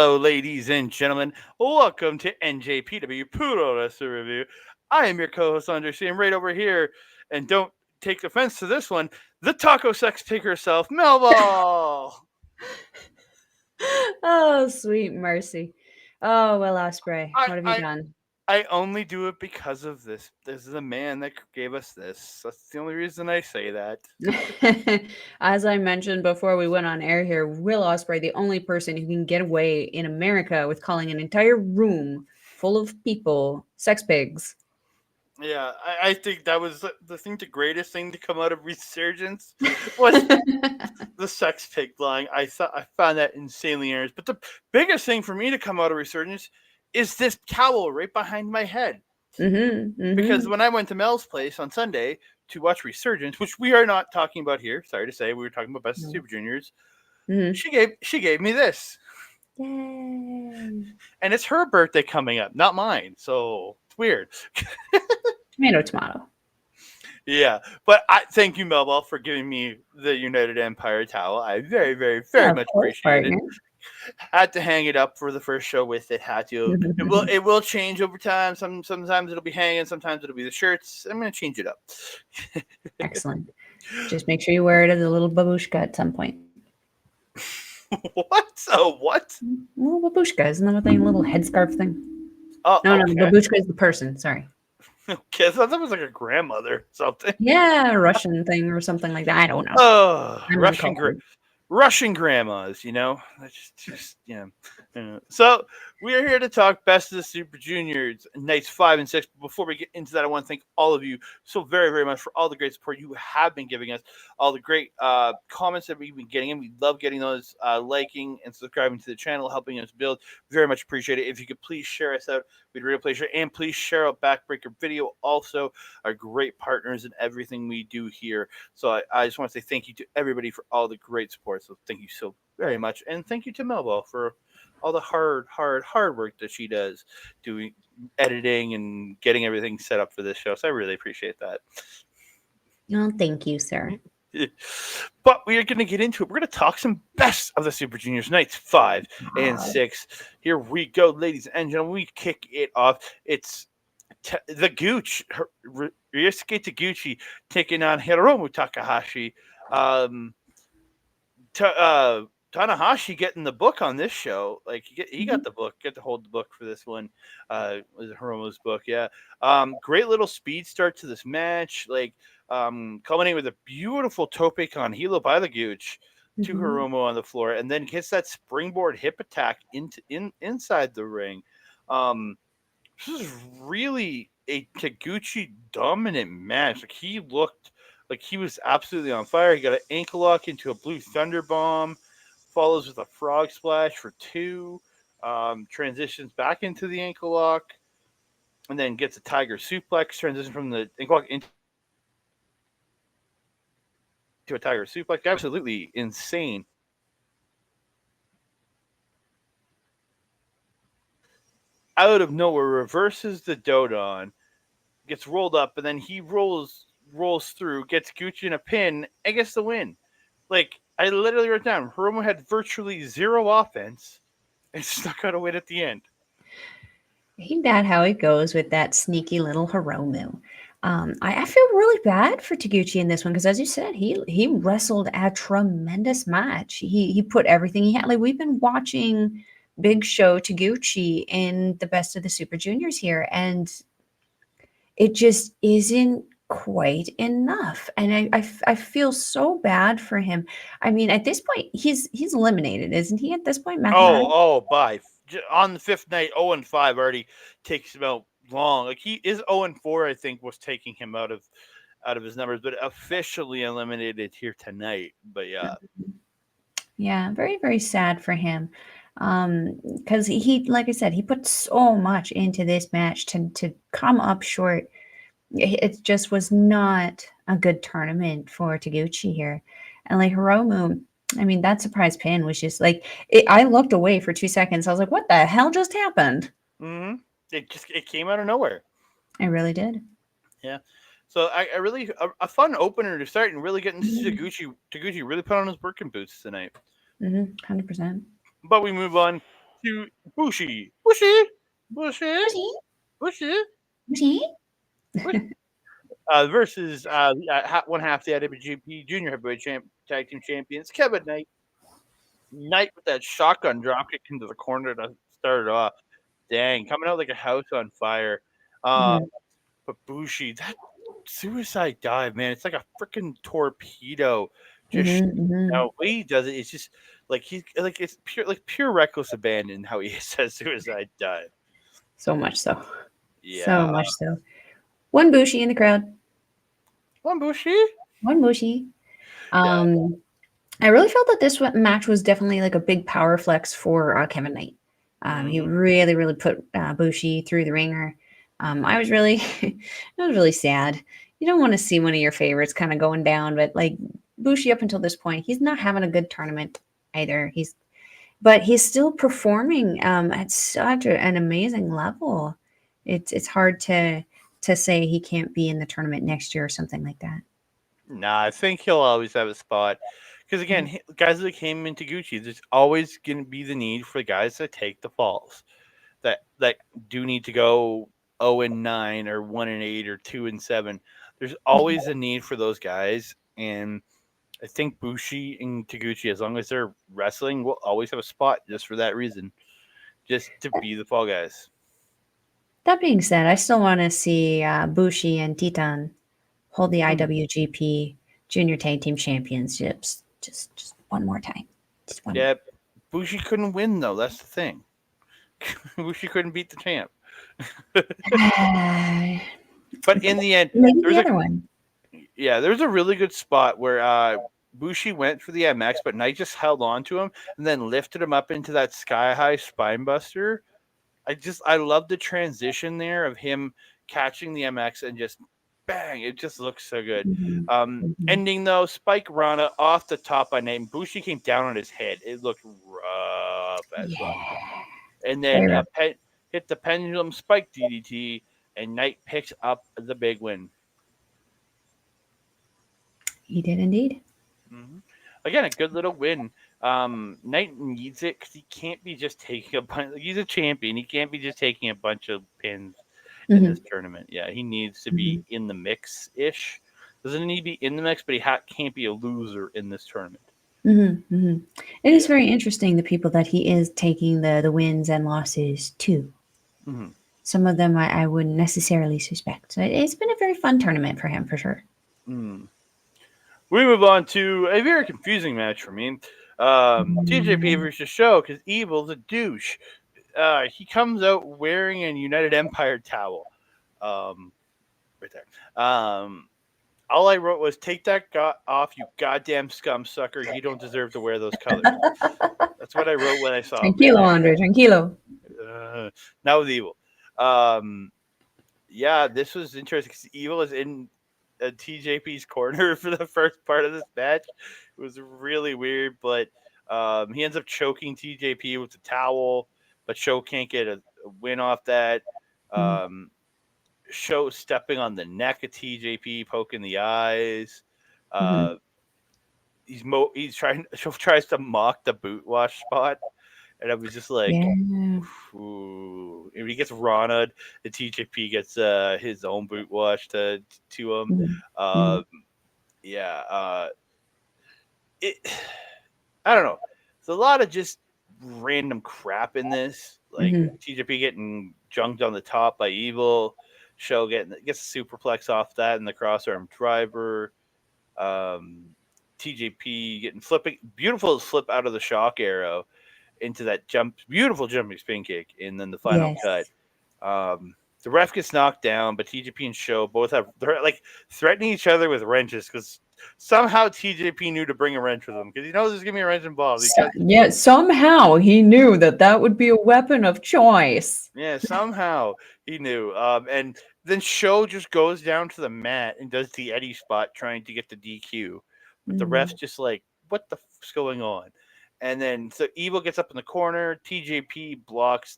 Hello, ladies and gentlemen. Welcome to NJPW Puroresu Review. I am your co-host Andre, and right over here, and don't take offense to this one, the taco sex pig herself, Melball. Oh, sweet mercy. Oh, well, Osprey, I, what have you I done? I only do it because of this. This is the man that gave us this. That's the only reason I say that. As I mentioned before we went on air here, Will Osprey, the only person who can get away in America with calling an entire room full of people sex pigs. Yeah, I think that was the greatest thing to come out of Resurgence was the sex pig line. I found that insanely hilarious. But the biggest thing for me to come out of Resurgence is this cowl right behind my head. Because Mm-hmm. when I went to Mel's place on Sunday to watch Resurgence, which we are not talking about here, sorry to say, we were talking about Best of No. Super Juniors. Mm-hmm. She gave me this, Yay. and it's her birthday coming up, not mine. So it's weird. Tomato, tomato. Yeah, but I thank you, Melball, for giving me the United Empire towel. I very, very, very Yeah, of much course, appreciate it. partner. Had to hang it up for the first show with it. Had to. It will change over time. Sometimes it'll be hanging. Sometimes it'll be the shirts. I'm gonna change it up. Excellent. Just make sure you wear it as a little babushka at some point. What? Oh, what? Little babushka, isn't that what they little headscarf thing? Oh, No, okay. babushka is the person. Sorry. Okay, I thought that was like a grandmother or something. Yeah, Russian thing or something like that. I don't know. Oh, I'm uncultured. Russian grandmas, That's just So we are here to talk Best of the Super Juniors, nights 5 and 6. But before we get into that, I want to thank all of you so very, very much for all the great support you have been giving us, all the great comments that we've been getting, and we love getting those, liking and subscribing to the channel, helping us build. Very much appreciate it. If you could please share us out, we'd really appreciate it. And please share out Backbreaker Video, also our great partners in everything we do here. So I just want to say thank you to everybody for all the great support. So thank you so very much. And thank you to Melba for all the hard work that she does doing editing and getting everything set up for this show. So I really appreciate that. Oh, thank you, sir. But we are going to get into it. We're going to talk some best of the Super Juniors nights 5 and 6. Here we go, ladies and gentlemen. We kick it off. It's the Gooch, Ryusuke Taguchi taking on Hiromu Takahashi. Um, Tanahashi getting the book on this show. Like he got the book, get to hold the book for this one. Was Hiromu's book, yeah. Great little speed start to this match. Like culminating with a beautiful tope con hilo by the Gooch to Mm-hmm. Hiromu on the floor, and then gets that springboard hip attack inside the ring. Um, this is really a Taguchi dominant match. Like he looked like he was absolutely on fire. He got an ankle lock into a blue thunder bomb, follows with a frog splash for two, transitions back into the ankle lock, and then gets a tiger suplex. Transition from the ankle lock into a tiger suplex. Absolutely insane. Out of nowhere, reverses the Dodon, gets rolled up, and then he rolls through, gets Gucci in a pin, and gets the win. Like I literally wrote down, Hiromu had virtually zero offense and stuck out a win at the end. Ain't that how it goes with that sneaky little Hiromu? I feel really bad for Taguchi in this one because, as you said, he wrestled a tremendous match. He put everything he had. Like we've been watching Big Show Taguchi in the Best of the Super Juniors here, and it just isn't quite enough. And I feel so bad for him. I mean, at this point, he's eliminated, isn't he? At this point, mathematically. By on the fifth night, 0-5 already takes him out long. Like he is 0-4, I think, was taking him out of his numbers, but officially eliminated here tonight. But yeah, Yeah, very, very sad for him. Because he, like I said, he put so much into this match to come up short. It just was not a good tournament for Taguchi here. And like Hiromu, I mean, that surprise pin was just like I looked away for 2 seconds. I was like, "What the hell just happened?" mm-hmm. It came out of nowhere. I really did. Yeah. So I really a fun opener to start and really getting to see Taguchi really put on his working boots tonight. 100%. But we move on. to Bushi, Bushi, Bushi, Bushi. Bushi. Versus one half the IWGP Junior Heavyweight Tag Team Champions, Kevin Knight. Knight with that shotgun drop kick into the corner to start it off. Dang, coming out like a house on fire. Uh, Mhm, but Bushi, that suicide dive, man, it's like a freaking torpedo. Just mhm, mhm. the way he does it, it's just it's pure reckless abandon how he says suicide dive. So much so. So Yeah, much so. One Bushi in the crowd. one Bushi. One Bushi. Yeah. I really felt that this match was definitely like a big power flex for Kevin Knight. He Mm-hmm. really, really put Bushi through the ringer. I was really, I was really sad. You don't want to see one of your favorites kind of going down, but like Bushi up until this point, he's not having a good tournament either. But he's still performing at such an amazing level. It's hard to say he can't be in the tournament next year or something like that. Nah, I think he'll always have a spot. Because again, guys like him and Taguchi, there's always going to be the need for guys that take the falls, that do need to go 0-9 or 1-8 or 2-7. There's always a need for those guys, and I think Bushi and Taguchi, as long as they're wrestling, will always have a spot just for that reason, just to be the fall guys. That being said, I still want to see Bushi and Titan hold the Hmm. IWGP Junior Tag Team Championships just one more time. Just one Yeah, Bushi couldn't win though. That's the thing. Bushi couldn't beat the champ. more. But in the end, Maybe there the was a other one. there's a really good spot where Bushi went for the MX, but Knight just held on to him and then lifted him up into that sky high spine buster. I love the transition there of him catching the MX and just bang, it just looks so good. Mhm, mhm. Ending though, Spike Rana off the top by Knight. Bushi came down on his head. It looked rough as fuck. Yeah, And then very rough. hit the pendulum spike DDT, and Knight picks up the big win. He did indeed. Hmm. Again, a good little win. Knight needs it because he can't be just taking a bunch. He's a champion. He can't be just taking a bunch of pins in this Hmm. tournament. Yeah, he needs to Hmm. be in the mix ish. Doesn't need to be in the mix, but he can't be a loser in this tournament. Hmm. Hmm. It is Yeah. very interesting the people that he is taking the wins and losses to. Hmm. Some of them I wouldn't necessarily suspect. So it's been a very fun tournament for him for sure. Mm. We move on to a very confusing match for me. TJP Mm. versus Show because Evil's a douche. He comes out wearing a United Empire towel. Um, right there. All I wrote was, "Take that off, you goddamn scum sucker. You don't deserve to wear those colors." That's what I wrote when I saw him. Tranquilo, Andre, tranquilo. Now with Evil. Um, yeah, this was interesting because Evil is in TJP's corner for the first part of this match. It was really weird, but he ends up choking TJP with the towel, but Show can't get a win off that. Mm-hmm. Um, Show stepping on the neck of TJP, poking the eyes. Mm-hmm. Uh, he's trying. Show tries to mock the boot wash spot, and I was just like, Yeah. ooh. If he gets Rona'd, the TJP gets his own boot wash to him. Mm-hmm. Um, yeah, it. I don't know. There's a lot of just random crap in this, like Mm-hmm. TJP getting junked on the top by Evil. Show gets a superplex off that and the crossarm driver. Um, TJP getting beautiful flip out of the shock arrow into that beautiful jumping spin kick, and then the final cut. Yes. The ref gets knocked down, but TJP and Show they're like threatening each other with wrenches because somehow TJP knew to bring a wrench with him because he knows there's gonna be a wrench involved. Yeah, somehow he knew that that would be a weapon of choice. Yeah, somehow he knew. And then Show just goes down to the mat and does the Eddie spot trying to get the DQ, but the ref's Mm-hmm. just like, "What the fuck's going on?" And then so Evil gets up in the corner. TJP blocks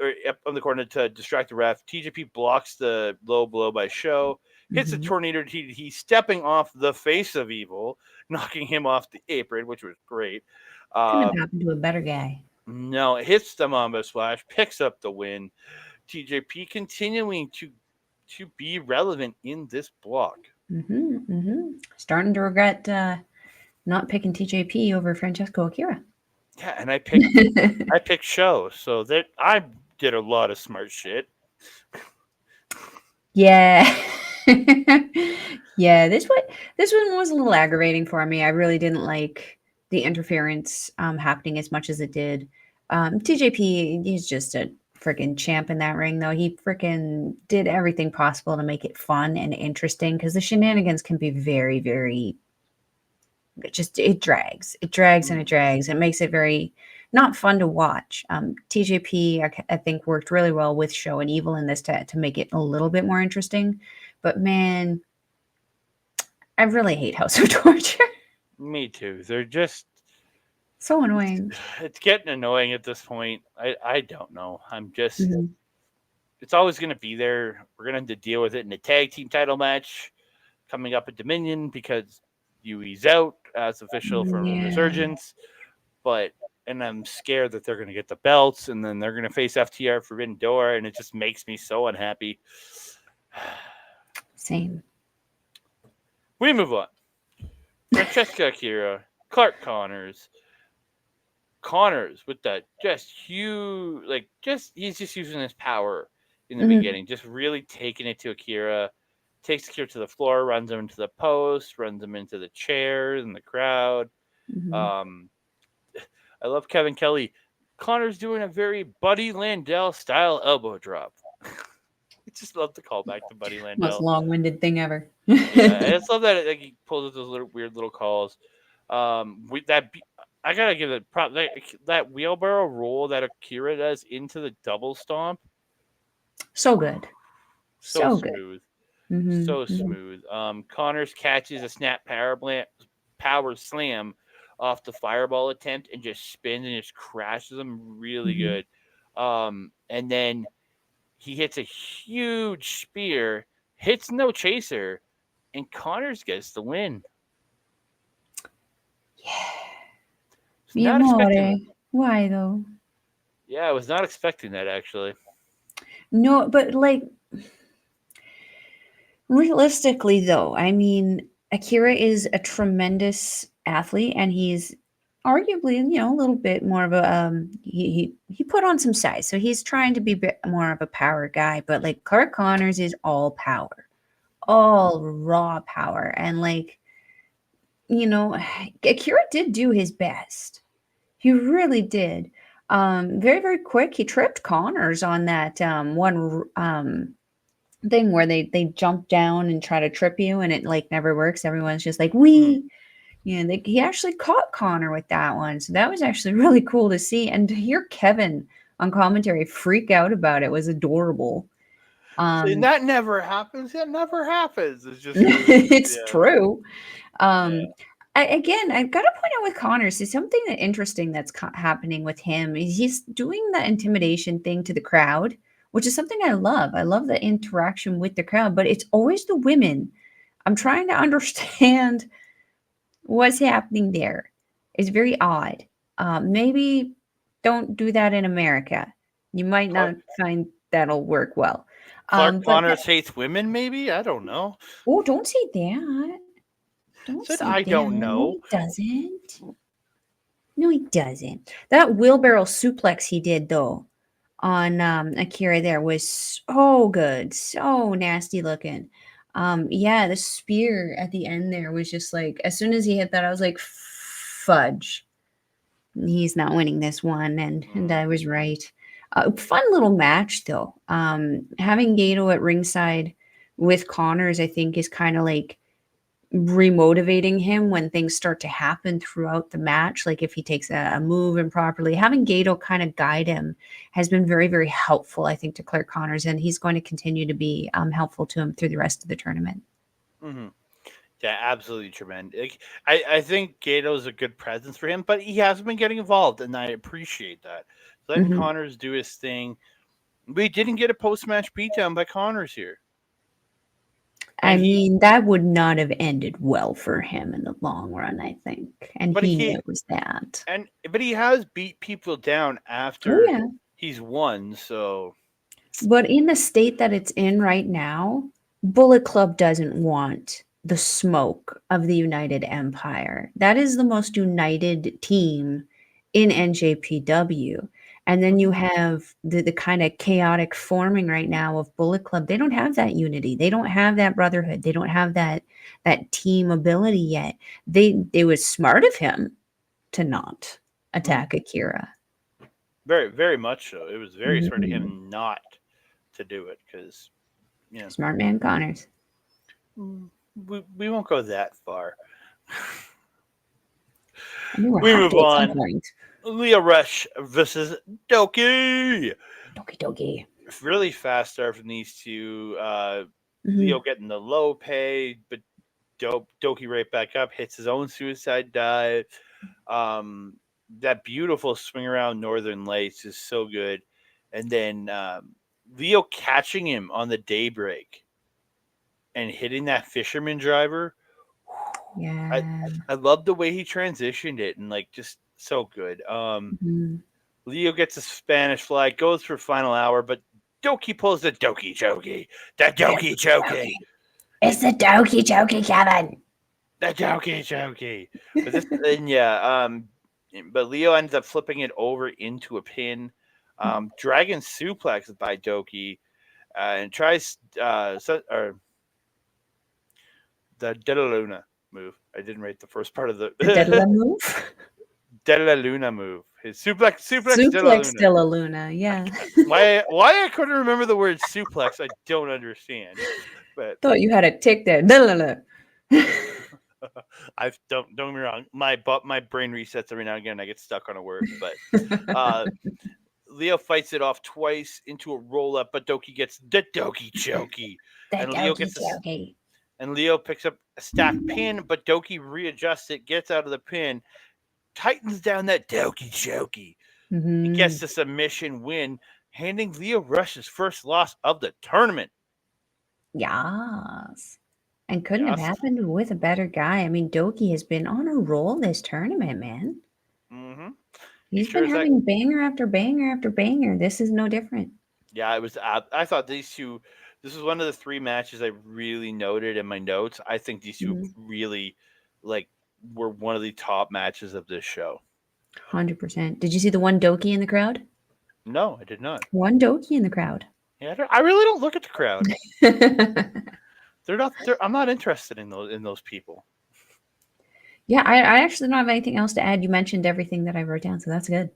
or up on the corner to distract the ref. TJP blocks the low blow by Show, hits a Mm-hmm. tornado DDT, stepping off the face of Evil, knocking him off the apron, which was great. Couldn't have Um, happened to a better guy. No, it hits the Mamba Splash, picks up the win. TJP continuing to be relevant in this block. Starting to regret not picking TJP over Francesco Akira. Yeah, and I picked Show, so that I did a lot of smart shit. Yeah. Yeah, this one was a little aggravating for me. I really didn't like the interference happening as much as it did. TJP, he's just a freaking champ in that ring, though. He freaking did everything possible to make it fun and interesting because the shenanigans can be very, very it drags. It drags and it drags. It makes it very not fun to watch. TJP, I think, worked really well with Show and Evil in this to make it a little bit more interesting. But man, I really hate House of Torture. Me too. They're just So annoying. it's getting annoying at this point. I don't know. I'm just Mhm. it's always going to be there. We're going to have to deal with it in a tag team title match coming up at Dominion because Yui's out as official for Yeah. Resurgence. And I'm scared that they're going to get the belts and then they're going to face FTR Forbidden Door, and it just makes me so unhappy. Same. We move on. Francesco Akira, Clark Connors. Connors with that just huge, he's just using his power in the beginning, just really taking it to Akira, takes Akira to the floor, runs him into the post, runs him into the chairs and the crowd. Mhm. Um, I love Kevin Kelly. Connor's doing a very Buddy Landell style elbow drop. I just love the callback to Buddy Most Landell. long-winded thing ever. Yeah, I just love that he pulls out those little weird little calls. With that, I gotta give it prop that wheelbarrow roll that Akira does into the double stomp. So good. So So good. smooth, Mm-hmm. so smooth. Connors catches a snap power slam off the fireball attempt and just spins and just crashes him really Mm-hmm. good. And then he hits a huge spear, hits no chaser, and Connors gets the win. Was Mi not expecting. amore. Why though? Yeah, I was not expecting that actually. No, but like realistically, though, I mean, Akira is a tremendous athlete, and he's arguably, a little bit more of a he put on some size, so he's trying to be a bit more of a power guy. But like Clark Connors is all power, all raw power, and Akira did do his best. He really did. Very very quick. He tripped Connors on that one thing where they jump down and try to trip you and it like never works. Everyone's just like Mm. he actually caught Connor with that one, so that was actually really cool to see, and to hear Kevin on commentary freak out about it was adorable. See, um that never happens. That never happens. It's just really, it's yeah, true. yeah. Again, I've got to point out with Connors is something that interesting that's happening with him. He's doing the intimidation thing to the crowd, which is something I love. I love the interaction with the crowd, but it's always the women. I'm trying to understand what's happening there. It's very odd. Maybe don't do that in America. You might Clark, not find that'll work well. Clark But Connors hates women. Maybe I don't know. oh, don't say that. Don't Said say I that. don't No, know. he doesn't. No, he doesn't. That wheelbarrow suplex he did though on Akira there was so good, so nasty looking. Yeah, the spear at the end there was just like as soon as he hit that, I was like, fudge. He's not winning this one, and I was right. Fun little match though. Having Gato at ringside with Connors, I think, is kind of like remotivating him when things start to happen throughout the match. Like if he takes a move improperly, having Gato kind of guide him has been very, very helpful, I think, to Clark Connors, and he's going to continue to be helpful to him through the rest of the tournament. Mm-hmm. Yeah, absolutely tremendous. I think Gato's a good presence for him, but he hasn't been getting involved, and I appreciate that. Letting Hmm. Connors do his thing. We didn't get a post match beatdown by Connors here. I mean, that would not have ended well for him in the long run, I think. And but he knows that. but he has beat people down Oh, after yeah. he's won. So But in the state that it's in right now, Bullet Club doesn't want the smoke of the United Empire. That is the most united team in NJPW. And then you have the kind of chaotic forming right now of Bullet Club. They don't have that unity. They don't have that brotherhood. They don't have that team ability yet. It was smart of him to not attack Akira. very, very much so. It was very smart of Mhm. him not to do it because Smart man Connors. we won't go that far. I mean, we'll We have move to at some on. point. Leo Rush versus Douki. Doki doki. Really fast start from these two. Mhm. Leo getting the low pay, but Douki right back up, hits his own suicide dive. That beautiful swing around Northern Lights is so good. And then Leo catching him on the daybreak and hitting that fisherman driver. I Yeah. I love the way he transitioned it and like just so good. Mhm. Leo gets a Spanish flag, goes for final hour, but Douki pulls the Doki Choki. The Doki Choki. It's the doki doki, Kevin. The Doki Choki. But this and but Leo ends up flipping it over into a pin. Dragon suplex by Doki and tries the De La Luna move. I didn't write the first part of the The Dedala move. De La Luna move. His suplex De La Suplex Luna. Della Luna. Yeah. Why I couldn't remember the word suplex, I don't understand. But Thought you had a tick there. Della. I don't get me wrong. My brain resets every now and again. I get stuck on a word, but uh, Leo fights it off twice into a roll up, but Doki gets the Doki Choki, The and doki doki. Leo picks up a stacked pin, but Doki readjusts it, gets out of the pin, tightens down that Doki Choki, and Mm-hmm. gets the submission win, handing Leo Rush's first loss of the tournament. Yes. And couldn't have Yes. happened with a better guy. I mean, Doki has been on a roll this tournament, man. Mm-hmm. He He's sure been is that. having banger after banger after banger. This is no different. Yeah, it was. I thought these two. This was one of the three matches I really noted in my notes. I think these two Mhm. really, like, were one of the top matches of this show. 100%. Did you see the one Doki in the crowd? No, I did not. One Doki in the crowd. Yeah, I really don't look at the crowd. Yeah, They're not. I'm not interested in those people. I actually don't have anything else to add. You mentioned everything that I wrote down, so that's good.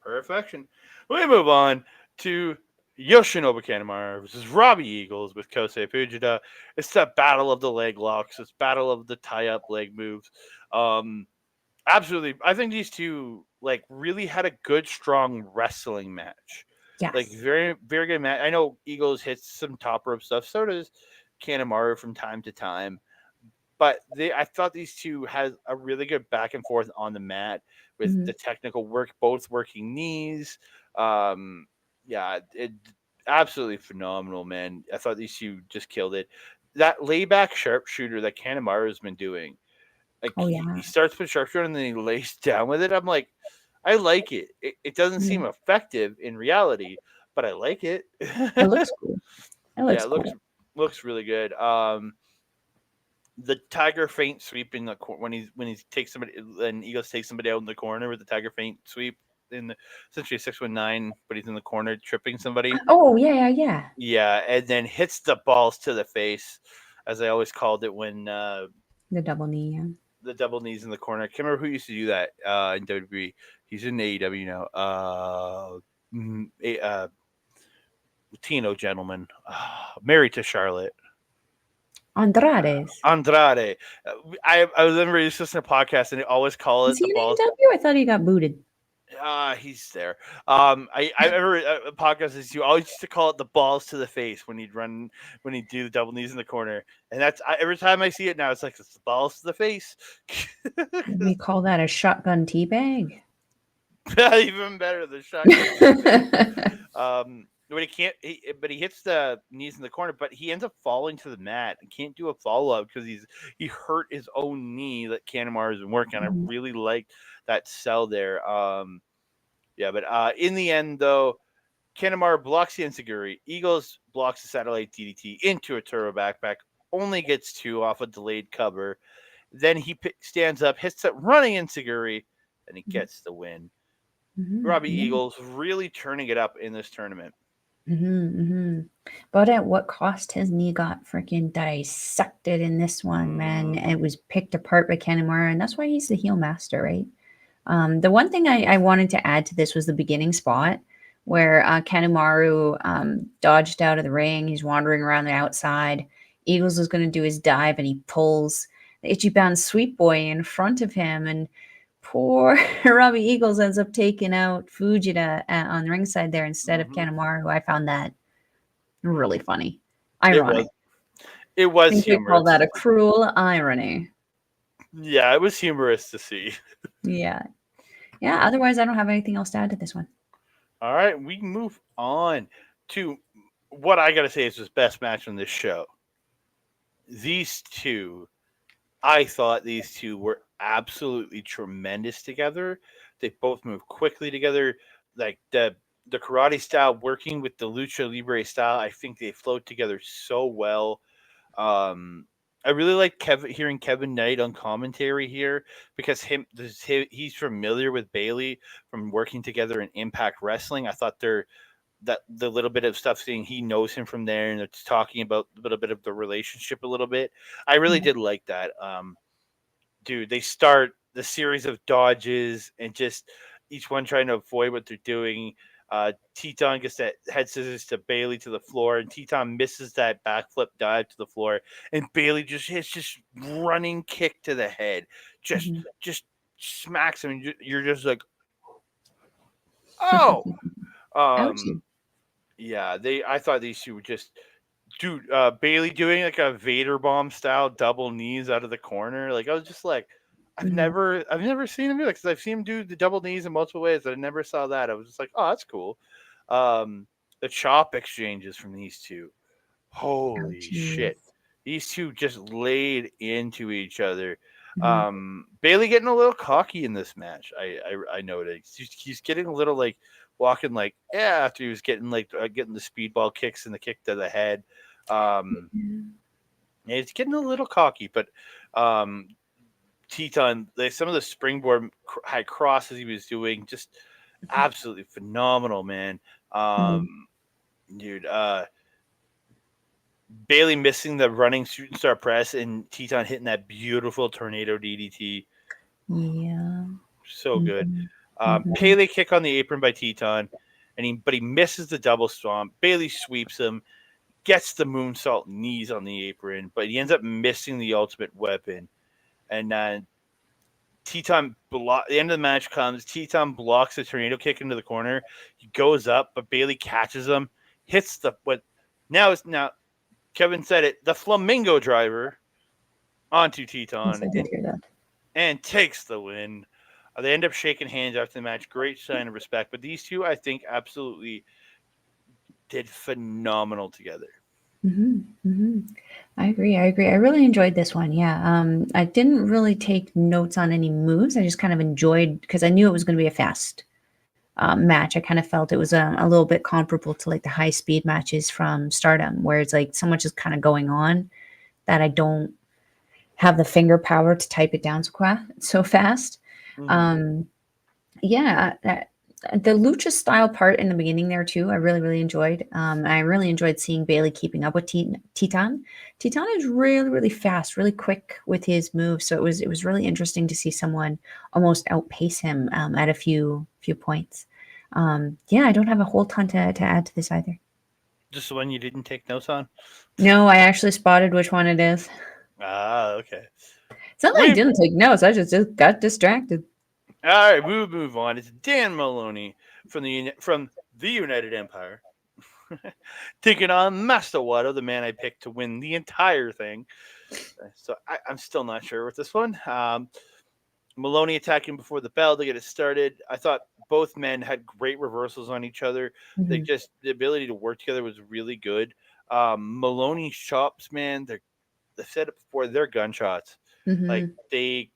Perfection. We move on to Yoshinobu Kanemaru versus Robbie Eagles with Kosei Fujita. It's that battle of the leg locks. It's battle of the tie up leg moves. Um, Absolutely. I think these two like really had a good, strong wrestling match. Like Yes. very, very good match. I know Eagles hits some top rope stuff. So does Kanemaru from time to time. But I thought these two had a really good back and forth on the mat with Mhm. the technical work, both working knees. Um, yeah, it absolutely phenomenal, man. I thought these two just killed it. That layback sharpshooter that Kanemaru has been doing, like Oh he yeah. starts with sharpshooter and then he lays down with it. I'm like, I like it. It doesn't seem Mhm. effective in reality, but I like it. It looks cool. It Yeah, looks it cool. looks really good. The tiger feint sweep in the when he takes somebody and Eagles takes somebody out in the corner with the tiger feint sweep in the essentially 619, but he's in the corner tripping somebody. Oh yeah. Yeah, and then hits the balls to the face, as I always called it when The double knee. Yeah. the double knees in the corner. I can't remember who used to do that in WWE. He's in AEW now. Latino gentleman, married to Charlotte. Andrades. Andrade. I was never used to listen to podcasts and they always call Is it he the in balls. AEW? I thought he got booted. He's there. I remember a podcast is you always used to call it the balls to the face when he'd do the double knees in the corner, and every time I see it now, it's like it's the balls to the face. We call that a shotgun teabag. Even better, the shotgun teabag. But he can't. But he hits the knees in the corner. But he ends up falling to the mat and can't do a follow up because he hurt his own knee that Kanemaru has been working on. I Mhm. really liked that sell there. Yeah, but in the end though, Kanemaru blocks the enziguri. Eagles blocks the satellite DDT into a turbo backpack. Only gets two off a delayed cover. Then he stands up, hits that running enziguri, and he gets the win. Mhm. Robbie Yeah. Eagles really turning it up in this tournament. But at what cost? His knee got freaking dissected in this one, man. Mm-hmm. It was picked apart by Kanemaru, and that's why he's the heel master, right? The one thing I wanted to add to this was the beginning spot where Kanemaru dodged out of the ring. He's wandering around the outside. Eagles was going to do his dive, and he pulls the Ichiban Sweet Boy in front of him, and poor Robbie Eagles ends up taking out Fujita on the ringside there instead of Mm-hmm. Kanemaru. I found that really funny, It ironic. was it I was think they call humorous. that a cruel irony. Yeah, it was humorous to see. Yeah, yeah. Otherwise, I don't have anything else to add to this one. All right, we move on to what I gotta say is his best match on this show. These two, I thought these two were absolutely tremendous together. They both move quickly together. Like the karate style working with the lucha libre style, I think they flowed together so well. Um, I really like hearing Kevin Knight on commentary here because he's familiar with Bailey from working together in Impact Wrestling. I thought that the little bit of stuff seeing he knows him from there and it's talking about a little bit of the relationship a little bit. I really Yeah. did like that. Dude, they start the series of dodges and just each one trying to avoid what they're doing. Teton gets that head scissors to Bailey to the floor, and Teton misses that backflip dive to the floor, and Bailey just hits just running kick to the head, Mhm. just smacks him. And you're just like, oh, um, Ouchie. yeah. I thought these two were just dude, Bailey doing like a Vader bomb style double knees out of the corner. Like I was just like, Mhm. I've never seen him do that because I've seen him do the double knees in multiple ways. But I never saw that. I was just like, oh, that's cool. The chop exchanges from these two, holy Ouchies. shit! These two just laid into each other. Mhm. Bailey getting a little cocky in this match. I noticed he's getting a little like walking like yeah after he was getting like getting the speedball kicks and the kick to the head. Um, yeah, he's getting a little cocky, but um, Teton, some of the springboard high crosses he was doing, just absolutely phenomenal, man. Mhm. Um, dude, Bailey missing the running shooting star press and Teton hitting that beautiful tornado DDT. Yeah. So good. Mhm. Mhm. Pele kick on the apron by Teton, but he misses the double stomp. Bailey sweeps him, gets the moonsault knees on the apron, but he ends up missing the ultimate weapon. And the end of the match comes. Teton blocks the tornado kick into the corner. He goes up, but Bailey catches him, hits the what now Kevin said it, the flamingo driver onto Yes, Teton I did hear that. and takes the win. They end up shaking hands after the match. Great sign of respect. But these two, I think, absolutely did phenomenal together. Mhm. Mhm. I agree. I agree. I really enjoyed this one. Yeah. I didn't really take notes on any moves. I just kind of enjoyed because I knew it was going to be a fast match. I kind of felt it was a little bit comparable to like the high speed matches from Stardom, where it's like so much is kind of going on that I don't have the finger power to type it down so fast. Mm-hmm. Um, yeah, the lucha style part in the beginning there too, I really really enjoyed. I really enjoyed seeing Bailey keeping up with Titan. Titan is really really fast, really quick with his moves, so it was really interesting to see someone almost outpace him at a few points. Yeah, I don't have a whole ton to add to this either. Just the one you didn't take notes on? No, I actually spotted which one it is. Ah, okay. It's not that I We didn't take notes. I just got distracted. all right. We move on. It's Dan Maloney from the United Empire taking on Master Wato, the man I picked to win the entire thing. So I'm still not sure with this one. Maloney attacking before the bell to get it started. I thought both men had great reversals on each other. They Mhm. just the ability to work together was really good. Maloney's chops, man, I've said it before, they're gunshots. Like Mhm.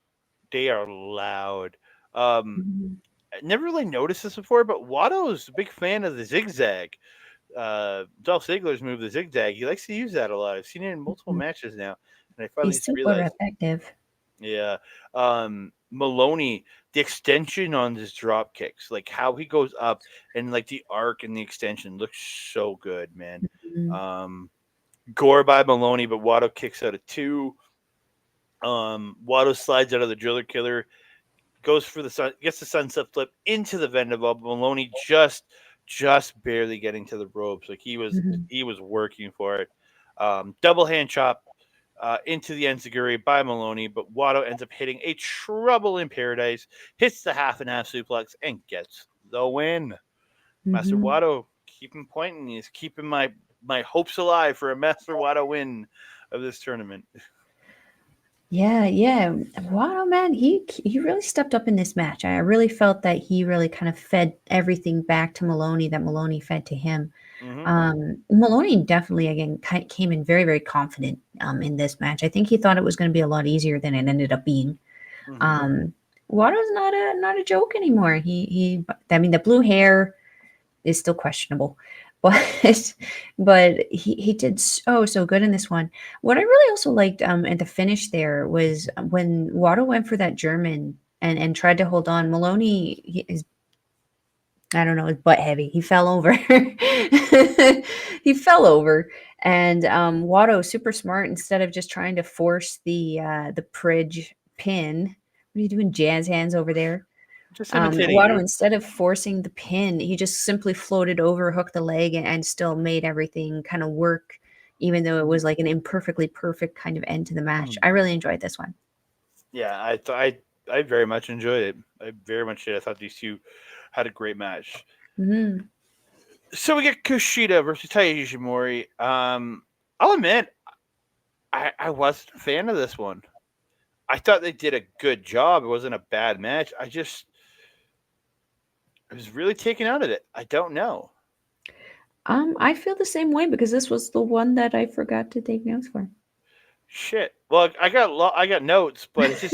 they are loud. Um, Mhm. I never really noticed this before, but Wato is a big fan of the zigzag. Dolph Ziggler's move, the zigzag. He likes to use that a lot. I've seen it in multiple Mhm. matches now, and I finally He's just super realized. effective. Yeah. Maloney, the extension on his drop kicks, like how he goes up and like the arc and the extension looks so good, man. Mhm. Um, Gore by Maloney, but Wato kicks out of two. Wato slides out of the driller killer, goes for the sun, gets the sunset flip into the Vendaval. Maloney just barely getting to the ropes. Like Mhm. he was working for it. Double hand chop into the enziguri by Maloney, but Wato ends up hitting a trouble in paradise, hits the half and half suplex, and gets the win. Master Mhm. Wato keeping pointing. He's keeping my hopes alive for a Master Wato win of this tournament. Yeah, yeah. Wow, man, he really stepped up in this match. I really felt that he really kind of fed everything back to Maloney that Maloney fed to him. Mm-hmm. Maloney definitely again came in very, very confident in this match. I think he thought it was going to be a lot easier than it ended up being. Mm-hmm. Um, Wato's not a joke anymore. I mean, the blue hair is still questionable, but he did so good in this one. What I really also liked at the finish there was when Wato went for that German and tried to hold on. Maloney is I don't know, his butt heavy. He fell over. He fell over, and Wato super smart. Instead of just trying to force the Pridge pin, what are you doing, jazz hands over there? Just imitating Wato, you. instead of forcing the pin, he just simply floated over, hooked the leg, and still made everything kind of work, even though it was like an imperfectly perfect kind of end to the match. Mm-hmm. I really enjoyed this one. Yeah, I very much enjoyed it. I very much did. I thought these two had a great match. Hmm. So we get Kushida versus Taiji Ishimori. I'll admit, I wasn't a fan of this one. I thought they did a good job. It wasn't a bad match. I was really taken out of it. I don't know. I feel the same way because this was the one that I forgot to take notes for. Shit. Well, I got notes, but it's just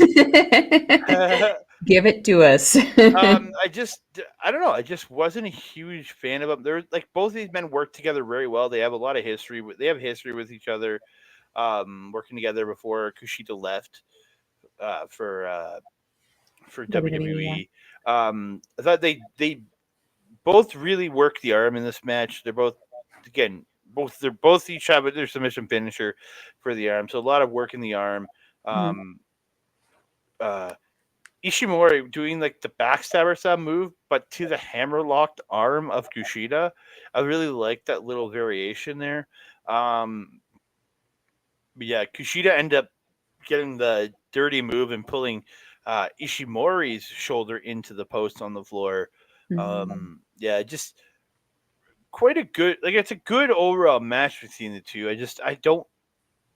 Give it to us. I don't know. I just wasn't a huge fan of them. They're like both of these men work together very well. They have a lot of history. They have history with each other, working together before Kushida left uh, for uh, for WWE, yeah. WWE. I thought they both really work the arm in this match. They're both again they're both each have their submission finisher for the arm. So a lot of work in the arm. Mhm. Um, uh, Ishimori doing like the backstabber style move, but to the hammer locked arm of Kushida. I really like that little variation there. Um, but yeah, Kushida ended up getting the dirty move and pulling Ishimori's shoulder into the post on the floor. Mhm. Yeah, just quite a good like it's a good overall match between the two.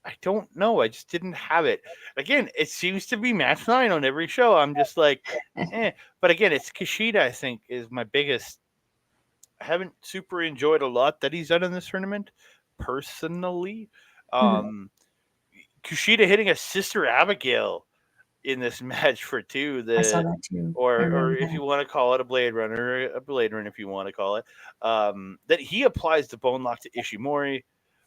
I don't know. I just didn't have it. Again, it seems to be match 9 on every show. I'm just like, eh. But again, it's Kushida, I think, is my biggest. I haven't super enjoyed a lot that he's done in this tournament, personally. Mhm. Um, Kushida hitting a Sister Abigail in this match for two. I saw that too. I Or remember if that. you want to call it a Blade Runner, if you want to call it, that he applies the bone lock to Ishimori,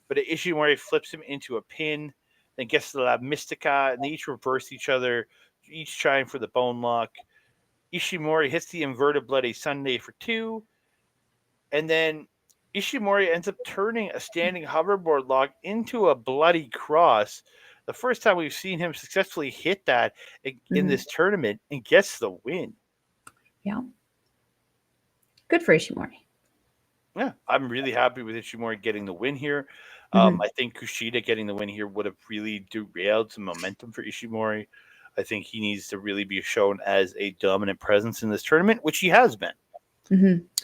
but Ishimori flips him into a pin, then gets the La Mystica, and they each reverse each other, each trying for the bone lock. Ishimori hits the inverted Bloody Sunday for two, and then Ishimori ends up turning a standing hoverboard lock into a bloody cross. The first time we've seen him successfully hit that in Mhm. this tournament and gets the win. Yeah. Good for Ishimori. Yeah, I'm really happy with Ishimori getting the win here. Mhm. I think Kushida getting the win here would have really derailed some momentum for Ishimori. I think he needs to really be shown as a dominant presence in this tournament, which he has been.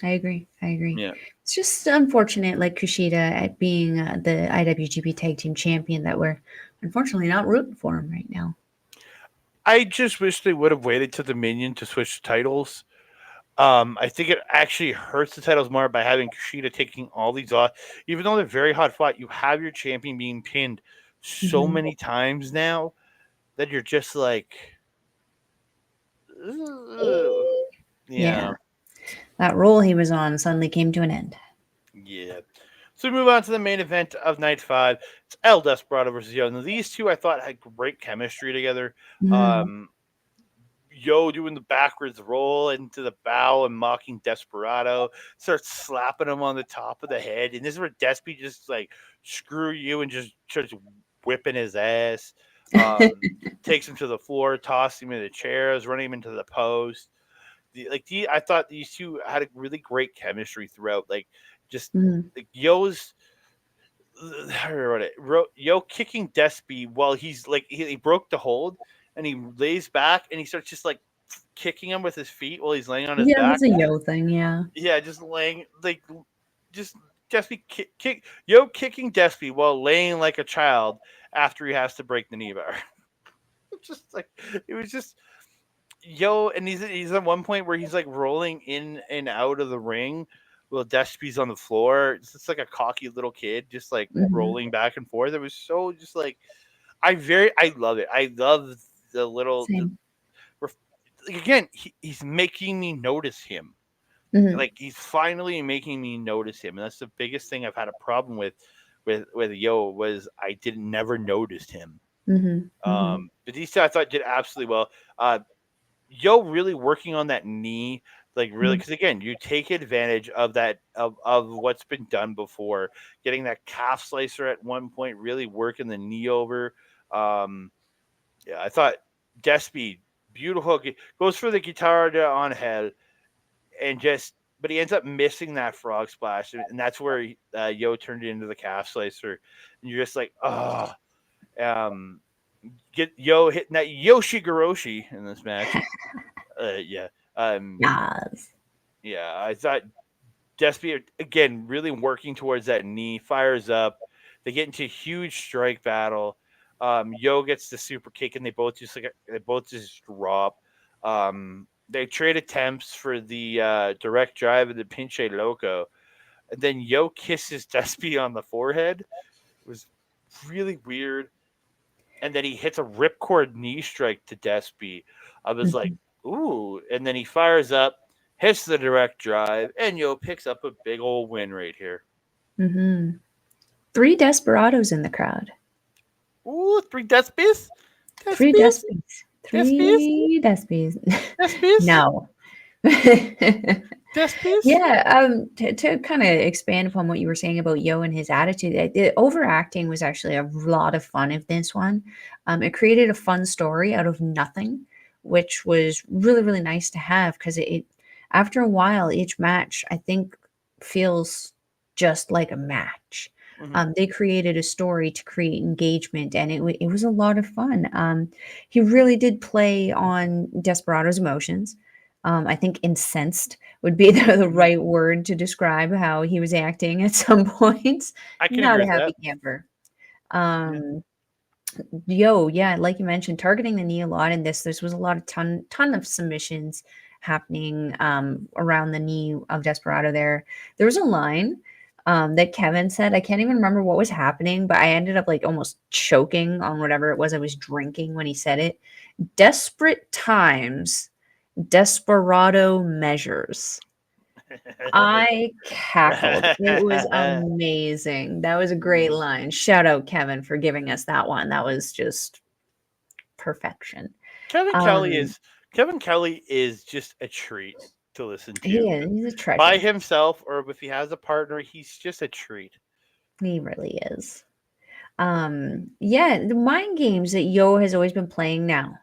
I agree. I agree. Yeah. It's just unfortunate, like Kushida at being the IWGP Tag Team Champion, that we're unfortunately not rooting for him right now. I just wish they would have waited to Dominion to switch titles. I think it actually hurts the titles more by having Kushida taking all these off. Even though they're very hot fought, you have your champion being pinned so Mhm. many times now that you're just like, "Ugh." Yeah, Yeah, that role he was on suddenly came to an end. yeah. So we move on to the main event of night five. It's El Desperado versus Yo. Now these two I thought had great chemistry together. Mhm. Um, Yo doing the backwards roll into the bow and mocking Desperado, starts slapping him on the top of the head, and this is where Despy just like screw you and just starts whipping his ass. Takes him to the floor, tossing him into the chairs, running him into the post. I thought these two had a really great chemistry throughout. Like just Mhm. like Yo's how do I wrote it? Yo kicking Despy while he's like he broke the hold and he lays back and he starts just like kicking him with his feet while he's laying on his Yeah, back. that's a yo thing. Yeah. Yeah, just laying like just Despy Yo kicking Despy while laying like a child after he has to break the knee bar. Just like it was just Yo, and he's at one point where he's like rolling in and out of the ring while Despy's on the floor. It's just like a cocky little kid, just like Mhm. rolling back and forth. It was so just like I love it. I love the little Same. again. He's making me notice him. Mhm. Like he's finally making me notice him, and that's the biggest thing I've had a problem with Yo was I didn't never noticed him. Mhm. Mhm. Batista I thought did absolutely well. Yo really working on that knee, like really, Mhm. because again, you take advantage of that of what's been done before, getting that calf slicer at one point, really working the knee over. Um, yeah, I thought Despy beautiful goes for the guitar on head and just. But he ends up missing that frog splash, and that's where Yo turned it into the calf slicer, and you're just like, oh, um, get Yo hitting that Yoshigoroshi in this match. Yeah. Um, Yes. yeah, I thought Despy again really working towards that knee, fires up. They get into a huge strike battle. Yo gets the super kick, and they both just drop. They trade attempts for the direct drive and the pinche loco, and then Yo kisses Despy on the forehead. It was really weird, and then he hits a ripcord knee strike to Despy. I was like, Mhm. ooh, and then he fires up, hits the direct drive, and Yo picks up a big old win right here. Mhm. Three desperados in the crowd. Ooh, three Despys, Three Despys, despies. Despys, Three despies. Despys, No. Despys. Yeah, to kind of expand upon what you were saying about Yo and his attitude, the overacting was actually a lot of fun in this one. It created a fun story out of nothing, which was really, really nice to have because after a while, each match, I think, feels just like a match. Mm-hmm. They created a story to create engagement, and it was a lot of fun. He really did play on Desperado's emotions. I think incensed would be the Mm-hmm. right word to describe how he was acting at some points. I can Not agree a with that. happy camper. Yeah. Um, Yo, yeah, like you mentioned, targeting the knee a lot in this. This was a lot of ton of submissions happening around the knee of Desperado there. There was a line that Kevin said. I can't even remember what was happening, but I ended up like almost choking on whatever it was I was drinking when he said it. Desperate times, Desperado measures. I cackled. It was amazing. That was a great Mhm. line. Shout out Kevin for giving us that one. That was just perfection. Kevin Kelly Um, is Kevin Kelly is just a treat to listen he to. is. He's a By treasure. himself or if he has a partner, he's just a treat. He really is. Yeah, the mind games that Yo has always been playing now,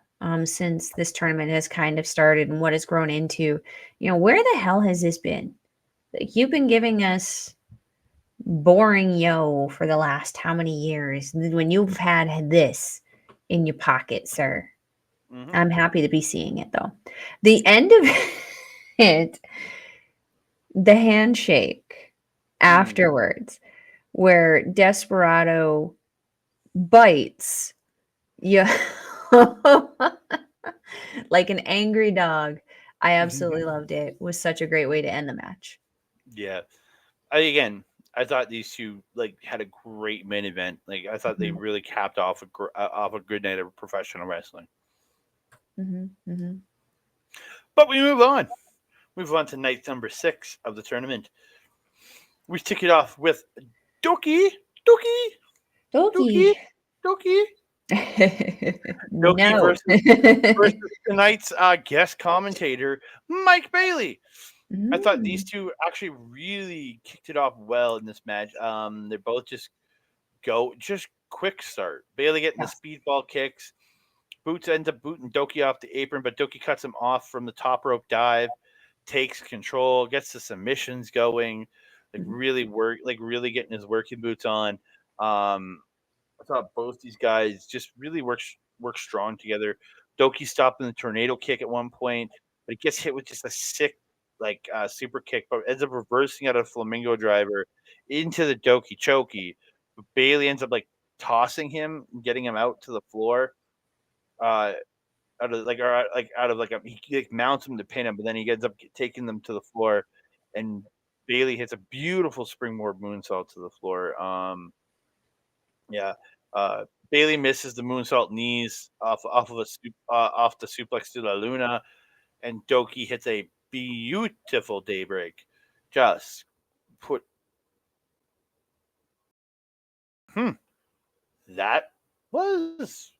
since this tournament has kind of started and what it's grown into. Where the hell has this been? Like, you've been giving us boring Yo for the last how many years when you've had this in your pocket, sir? Hmm. I'm happy to be seeing it though. The end of it, the handshake Mm. afterwards, where Desperado bites you like an angry dog I absolutely loved it. It was such a great way to end the match. Yeah. I thought these two had a great main event. I thought they Mhm, really capped off off a good night of professional wrestling. mhm, mhm. But we move on. Move on to night number 6 of the tournament. We kick it off with Douki, Douki, Douki. Douki, Douki, Douki No. versus tonight's guest commentator, Mike Bailey. I thought these Mm, two actually really kicked it off well in this match. They're both just quick start. Bailey getting the yes. speedball kicks. Boots ends up booting Douki off the apron, but Douki cuts him off from the top rope dive, takes control, gets the submissions going, Mhm, really getting his working boots on. I thought both these guys just really work strong together. Douki stopping the tornado kick at one point, but he gets hit with just a sick super kick, but ends up reversing out a flamingo driver into the Douki chokey. But Bailey ends up tossing him and getting him out to the floor. Uh, out of he mounts him to pin him, but then he ends up taking them to the floor, and Bailey hits a beautiful springboard moonsault to the floor. Yeah. Uh, Bailey misses the moonsault knees off the suplex to La Luna, and Douki hits a beautiful daybreak. Just put that was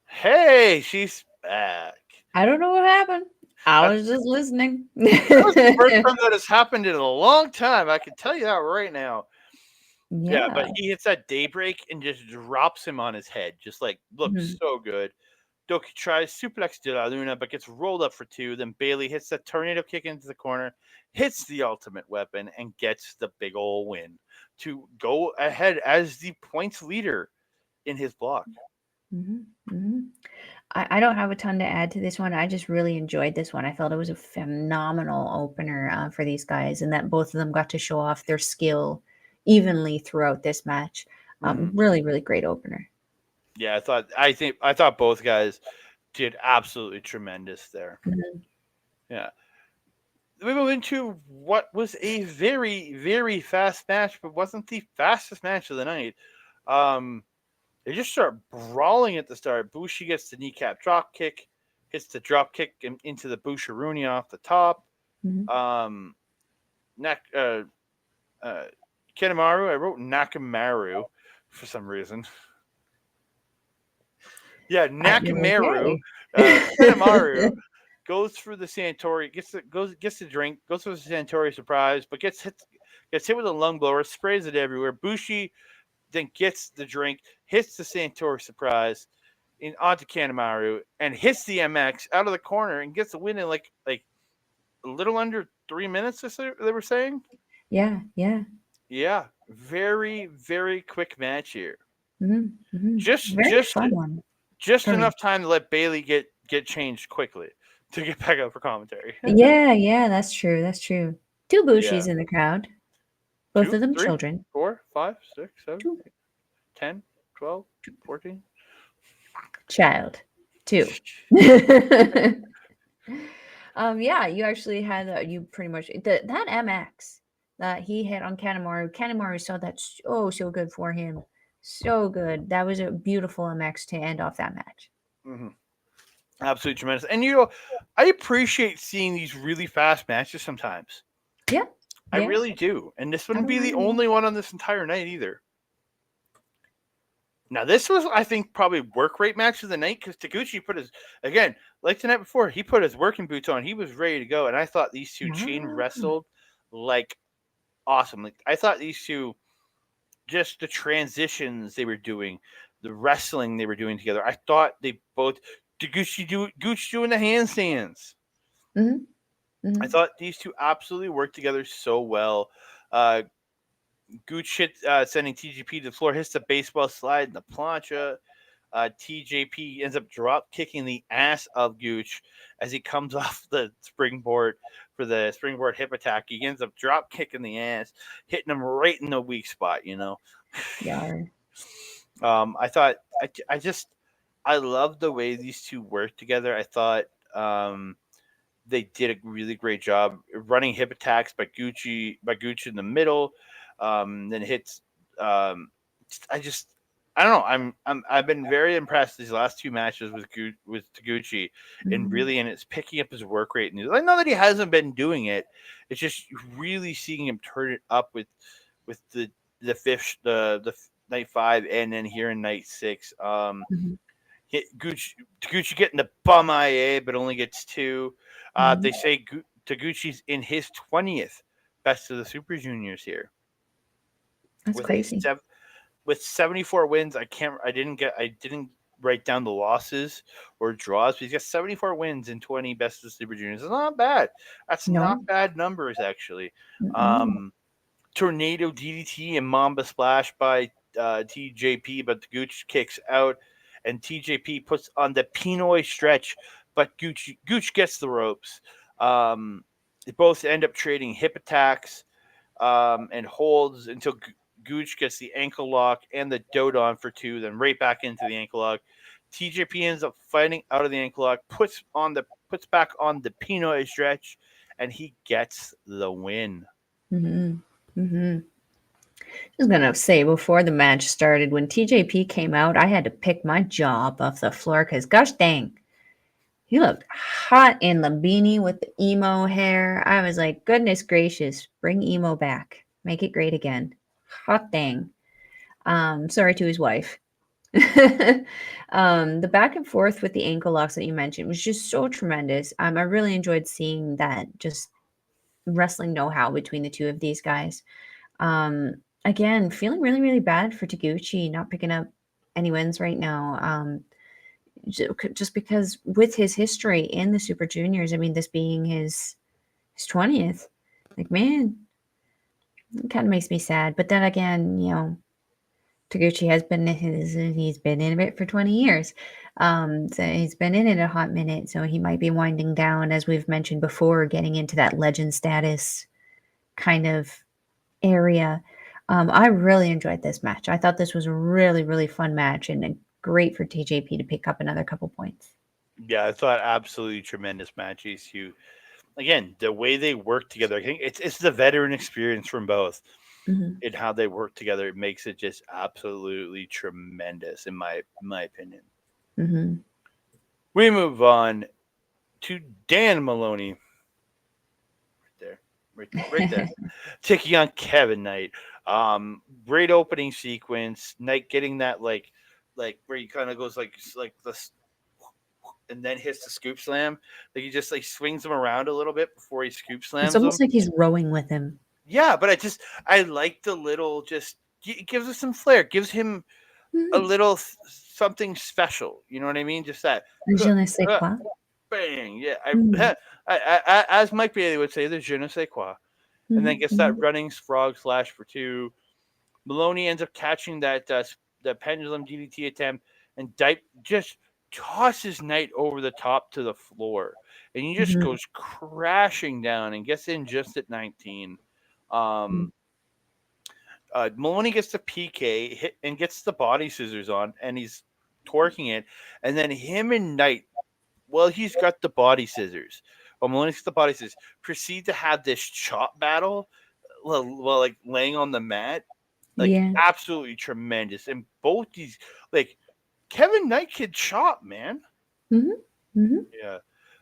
hey, she's back. I don't know what happened. I That's was just listening. that was the first time that has happened in a long time. I can tell you that right now. Yeah, Yeah. but he hits that daybreak and just drops him on his head. Just looks Mhm, so good. Douki tries suplex de la Luna, but gets rolled up for 2. Then Bailey hits that tornado kick into the corner, hits the ultimate weapon, and gets the big ol' win to go ahead as the points leader in his block. mhm, mhm. I don't have a ton to add to this one. I just really enjoyed this one. I felt it was a phenomenal opener for these guys, and that both of them got to show off their skill evenly throughout this match. Mhm. Really, really great opener. Yeah, I thought both guys did absolutely tremendous there. Mhm. Yeah. We move into what was a very, very fast match, but wasn't the fastest match of the night. Um, They just start brawling at the start. Bushi gets the kneecap drop kick, hits the drop kick into the Busharoonie off the top. Mhm. Um, Nak, uh, Kanemaru, I wrote Nakamaru for some reason. Yeah, Nakamaru, Okay. Kanemaru goes through the Santori, gets the drink, goes through the Santori surprise, but gets hit with a lung blower, sprays it everywhere. Bushi then gets the drink, hits the Santori surprise onto Kanemaru, and hits the MX out of the corner and gets the win in like a little under 3 minutes. They were saying, Yeah, yeah. yeah, very very quick match here. Mhm, mhm. Just Very just fun one just for me. enough time to let Bailey get changed quickly to get back up for commentary. Yeah, yeah, that's true. That's true. Two Yeah, Bushis in the crowd, both of two, them three, children. 4, 5, 6, 7, Two 8, 10, 12, 14. child. Two. Yeah, you actually had you pretty much that MX that he hit on Kanemaru. Kanemaru saw that so good for him, so good. That was a beautiful MX to end off that match. Hmm. Absolutely tremendous. And I appreciate seeing these really fast matches sometimes. Yeah, I yeah. really do. And this I wouldn't don't be the mind that. only one on this entire night either. Now, this was, I think, probably work rate match of the night because Taguchi again, like the night before, he put his working boots on. He was ready to go. And I thought these two chain Ah, wrestled like awesome. Like, I thought these two, just the transitions they were doing, the wrestling they were doing together, I thought they both, Gooch doing the handstands. mhm, I mhm. thought these two absolutely worked together so well. Uh, Gooch sending TGP to the floor, hits the baseball slide in the plancha. TJP ends up drop kicking the ass of Gooch as he comes off the springboard for the springboard hip attack. He ends up drop kicking the ass, hitting him right in the weak spot. Yeah. I thought I just I love the way these two work together. I thought they did a really great job running hip attacks by Gucci in the middle, then hits. Um, I just I don't know. I've been very impressed these last two matches with Taguchi, Mhm. and it's picking up his work rate. And I know that he hasn't been doing it. It's just really seeing him turn it up with the night five, and then here in night six. Mhm. Taguchi getting the bum IA, but only gets two. They Mhm. say Taguchi's in his 20th best of the Super Juniors here That's with a crazy. with 74 wins. I didn't write down the losses or draws, but he's got 74 wins and 20 best of the Super Juniors. It's not bad. That's not No. bad numbers actually. Mm-mm. Um, Tornado DDT and Mamba Splash by TJP, but Gooch kicks out, and TJP puts on the Pinoy stretch, but Gooch gets the ropes. They both end up trading hip attacks and holds until Gooch gets the ankle lock and the Dodon for two, then right back into the ankle lock. TJP ends up fighting out of the ankle lock, puts back on the Pinoy stretch, and he gets the win. Mhm. Mhm. I was gonna say before the match started, when TJP came out, I had to pick my jaw up off the floor because, gosh dang, he looked hot in the beanie with the emo hair. I was like, goodness gracious, bring emo back, make it great again. Hot dang. Sorry to his wife. The back and forth with the ankle locks that you mentioned was just so tremendous. I really enjoyed seeing that just wrestling know-how between the two of these guys. Again, feeling really, really bad for Taguchi not picking up any wins right now. Just because with his history in the Super Juniors, I mean, this being his 20th, like, man, it kind of makes me sad. But then again, Taguchi has been he's been in it for 20 years. So he's been in it a hot minute, so he might be winding down, as we've mentioned before, getting into that legend status kind of area. I really enjoyed this match. I thought this was a really, really fun match and great for TJP to pick up another couple points. Yeah, I thought absolutely tremendous match. These two, again, the way they work together, I think it's the veteran experience from both Hmm. and how they work together. It makes it just absolutely tremendous, in my opinion. Hmm. We move on to Dan Maloney, there, right there, taking on Kevin Knight. Great opening sequence. Knight getting that like where he kind of goes like this and then hits the scoop slam. Like he just like swings him around a little bit before he scoop It's slams him. almost like he's rowing with him. Yeah, but I like the little just it gives us some flair, gives him a Mhm. little something special. You know what I mean? Just that Je ne sais huh, quoi. bang. Yeah, Mhm. as Mike Bailey would say, the je ne sais quoi, and then Mhm. gets that Mhm. running frog slash for two. Maloney ends up catching that the pendulum DDT attempt, and just tosses Knight over the top to the floor, and he just Mhm. goes crashing down and gets in just at 19. Um, Maloney gets the PK hit and gets the body scissors on, and he's torquing it, and then him and Knight, well, he's got the body scissors. Well, Maloney's got the body scissors. Proceed to have this chop battle, well, like laying on the mat, like Yeah. absolutely tremendous. And both these, like Kevin Knight could chop, man. Mhm. Mhm. Yeah.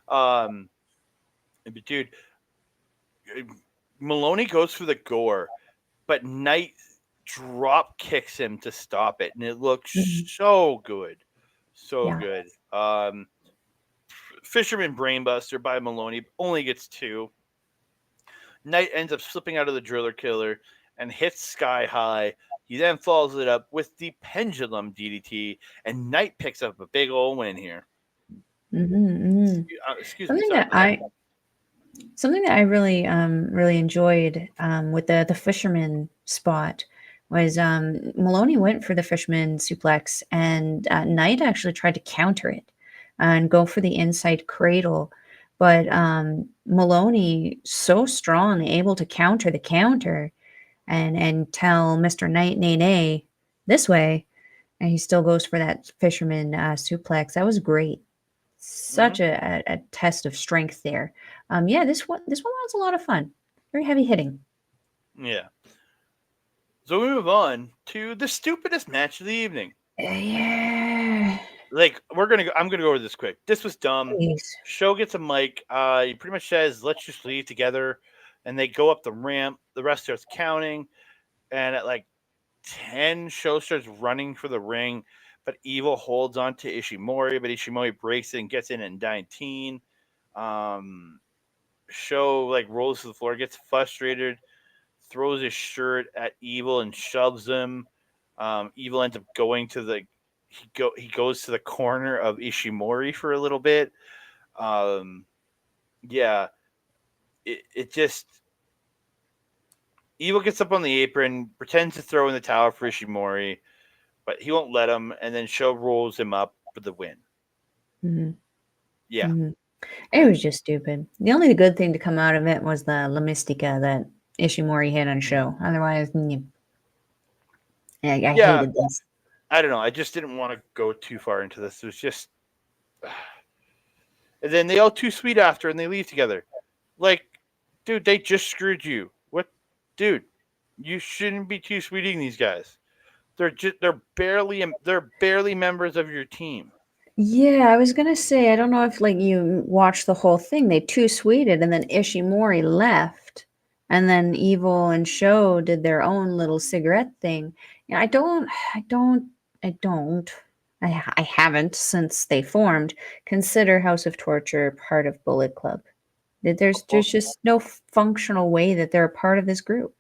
Um, but dude, Maloney goes for the gore, but Knight drop kicks him to stop it, and it looks Mhm. so good, so Yeah. good. Fisherman Brainbuster by Maloney only gets two. Knight ends up slipping out of the driller killer and hits Sky High. He then follows it up with the pendulum DDT, and Knight picks up a big old win here. Mhm. Mhm. Excuse me, Something sorry, that go ahead. I Something that I really really enjoyed with the fisherman spot was Maloney went for the fisherman suplex, and Knight actually tried to counter it and go for the inside cradle, but Maloney so strong, able to counter the counter and tell Mr. Knight nay nay this way. And he still goes for that fisherman suplex. That was great. Hmm. Such a test of strength there. Yeah, this one was a lot of fun. Very heavy hitting. Yeah. So we move on to the stupidest match of the evening. Yeah, Like I'm gonna go over this quick. This was dumb. please. Show gets a mic. He pretty much says, "Let's just leave together," and they go up the ramp. The rest starts counting, and at like 10, Show starts running for the ring, but Evil holds on to Ishimori, but Ishimori breaks it and gets in at 19. Um, Show like rolls to the floor, gets frustrated, throws his shirt at Evil and shoves him. Evil ends up going to the he goes to the corner of Ishimori for a little bit. Um, yeah, it just Evil gets up on the apron, pretends to throw in the towel for Ishimori, but he won't let him, and then Show rolls him up for the win. Hmm. Yeah, Hmm. It and was just stupid. The only good thing to come out of it was the La Mystica that Ishimori hit on mm, Show. Otherwise, I yeah, hated this. I don't know. I just didn't want to go too far into this. It was just, and then they all too sweet after, and they leave together. Like, dude, they just screwed you. What, dude? You shouldn't be too sweeting these guys. They're barely members of your team. Yeah, I was gonna say, I don't know if like you watched the whole thing. They two sweeted and then Ishimori left. And then Evil and Sho did their own little cigarette thing. Yeah, I don't, I haven't since they formed consider House of Torture part of Bullet Club. There's Well, just no functional way that they're a part of this group.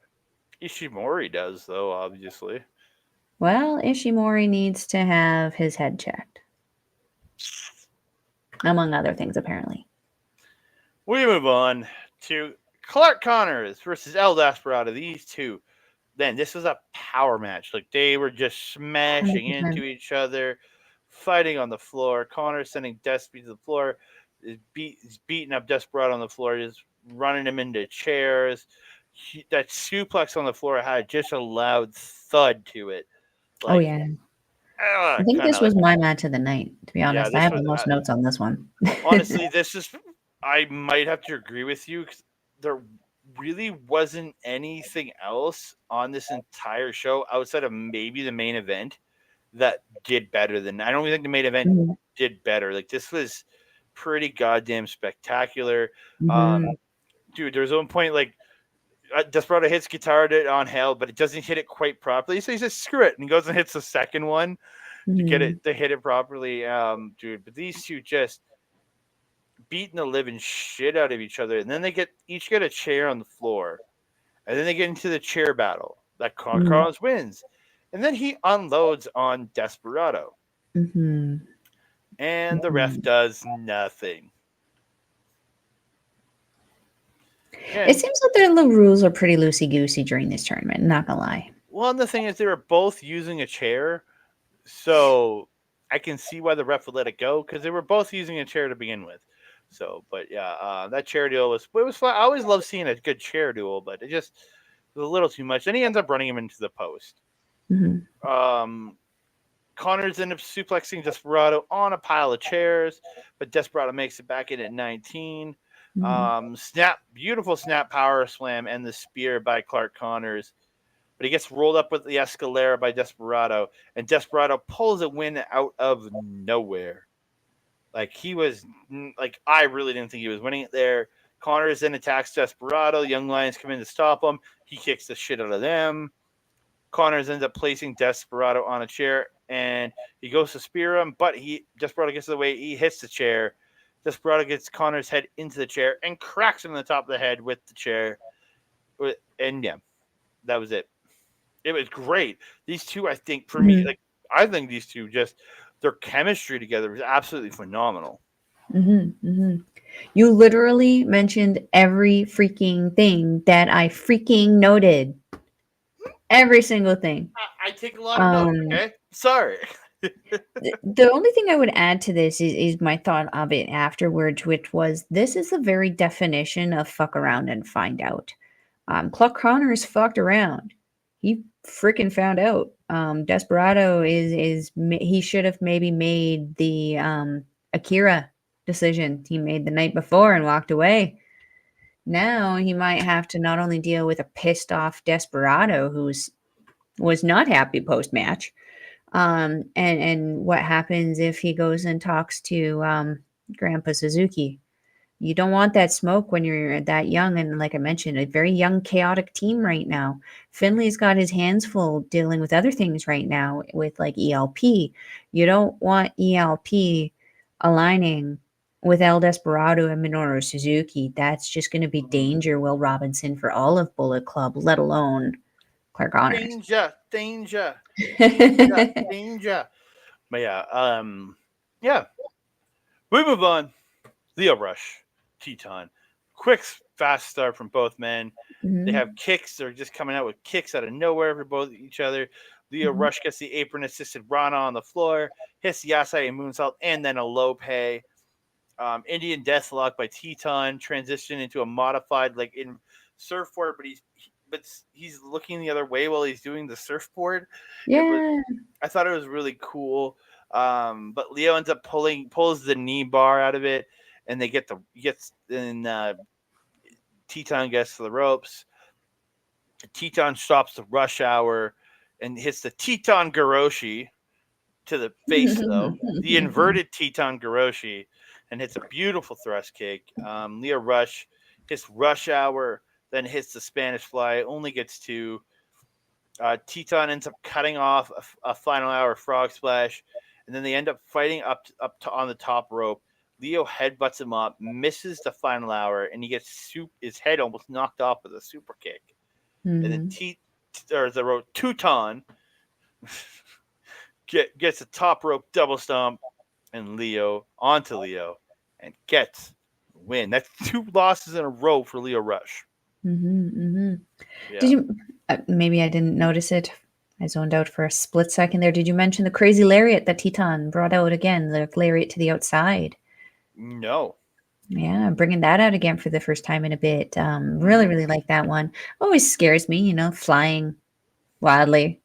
Ishimori does though, obviously. Well, Ishimori needs to have his head checked, among other things, apparently. We move on to Clark Connors versus El Desperado. These two, then this was a power match. Like they were just smashing into 100%. each other, fighting on the floor. Connors sending Despy to the floor, he's beating up Desperado on the floor, just running him into chairs. That suplex on the floor had just a loud thud to it, Oh, like yeah. I think kind this of like was my match of the night, to be yeah. honest. I This have the was most notes on this one. honestly, this is I might have to agree with you because there really wasn't anything else on this entire show outside of maybe the main event that did better than. I don't even think the main event Mhm, did better. Like this was pretty goddamn spectacular. Um, mhm, dude, there's one point like Desperado hits guitar on Hell, but it doesn't hit it quite properly. So he says, "Screw it," and he goes and hits the second one to get mhm, it to hit it properly. Dude, but these two just beating the living shit out of each other, and then they each get a chair on the floor, and then they get into the chair battle. That mhm, Carlos wins, and then he unloads on Desperado, mhm, and the ref mhm. does nothing. It And seems like the rules are pretty loosey goosey during this tournament, not gonna lie. well, the thing is, they were both using a chair, so I can see why the ref would let it go because they were both using a chair to begin with. So, but yeah, that chair duel was fun. I always love seeing a good chair duel, but it just was a little too much. Then he ends up running him into the post. Mhm, Um, Connors ends up suplexing Desperado on a pile of chairs, but Desperado makes it back in at 19. mhm, Beautiful snap power slam and the spear by Clark Connors, but he gets rolled up with the Escalera by Desperado, and Desperado pulls a win out of nowhere. Like he was, like I really didn't think he was winning it there. Connors then attacks Desperado. Young Lions come in to stop him. He kicks the shit out of them. Connors ends up placing Desperado on a chair, and he goes to spear him, but Desperado gets in the way. He hits the chair. Desperado gets Connors' head into the chair and cracks him in the top of the head with the chair. And yeah, that was it. It was great. These two, I think, for me, mhm, like I think these two just their chemistry together was absolutely phenomenal. mhm, mhm. You literally mentioned every freaking thing that I freaking noted. Every single thing. I take a lot of notes. Um, Okay, sorry. the only thing I would add to this is my thought of it afterwards, which was this is the very definition of fuck around and find out. Clark Connors fucked around. he freaking found out. Desperado he should have maybe made the Akira decision he made the night before and walked away. Now he might have to not only deal with a pissed off Desperado was not happy post match, and what happens if he goes and talks to Grandpa Suzuki. You don't want that smoke when you're that young, and like I mentioned, a very young, chaotic team right now. Finley's got his hands full dealing with other things right now with like ELP. You don't want ELP aligning with El Desperado and Minoru Suzuki. That's just going to be danger, Will Robinson, for all of Bullet Club, let alone Clark Connors. Danger. But yeah. We move on. Leo Rush, Teton. Quick, fast start from both men. They have kicks. They're just coming out with kicks out of nowhere for both each other. Leo Rush gets the apron-assisted Rana on the floor, hits the Yasai moonsault, and then a low pay. Indian Deathlock by Teton transition into a modified like in surfboard, but he's looking the other way while he's doing the surfboard. Yeah. I thought it was really cool. But Leo ends up pulls the knee bar out of it, and they Teton gets to the ropes. Teton stops the rush hour and hits the Teton Garoshi to the face, though. The inverted Teton Garoshi, and hits a beautiful thrust kick. Leo Rush hits rush hour, then hits the Spanish fly, only gets two. Teton ends up cutting off a final hour frog splash, and then they end up fighting on the top rope. Leo headbutts him up, misses the final hour, and he gets his head almost knocked off with a super kick. And then Teton gets a top rope double stomp, and Leo onto Leo, and gets the win. That's 2 losses in a row for Leo Rush. Yeah. Did you? Maybe I didn't notice it. I zoned out for a split second there. Did you mention the crazy lariat that Teton brought out again? The lariat to the outside. No. Yeah, bringing that out again for the first time in a bit. Really, really like that one. Always scares me, flying wildly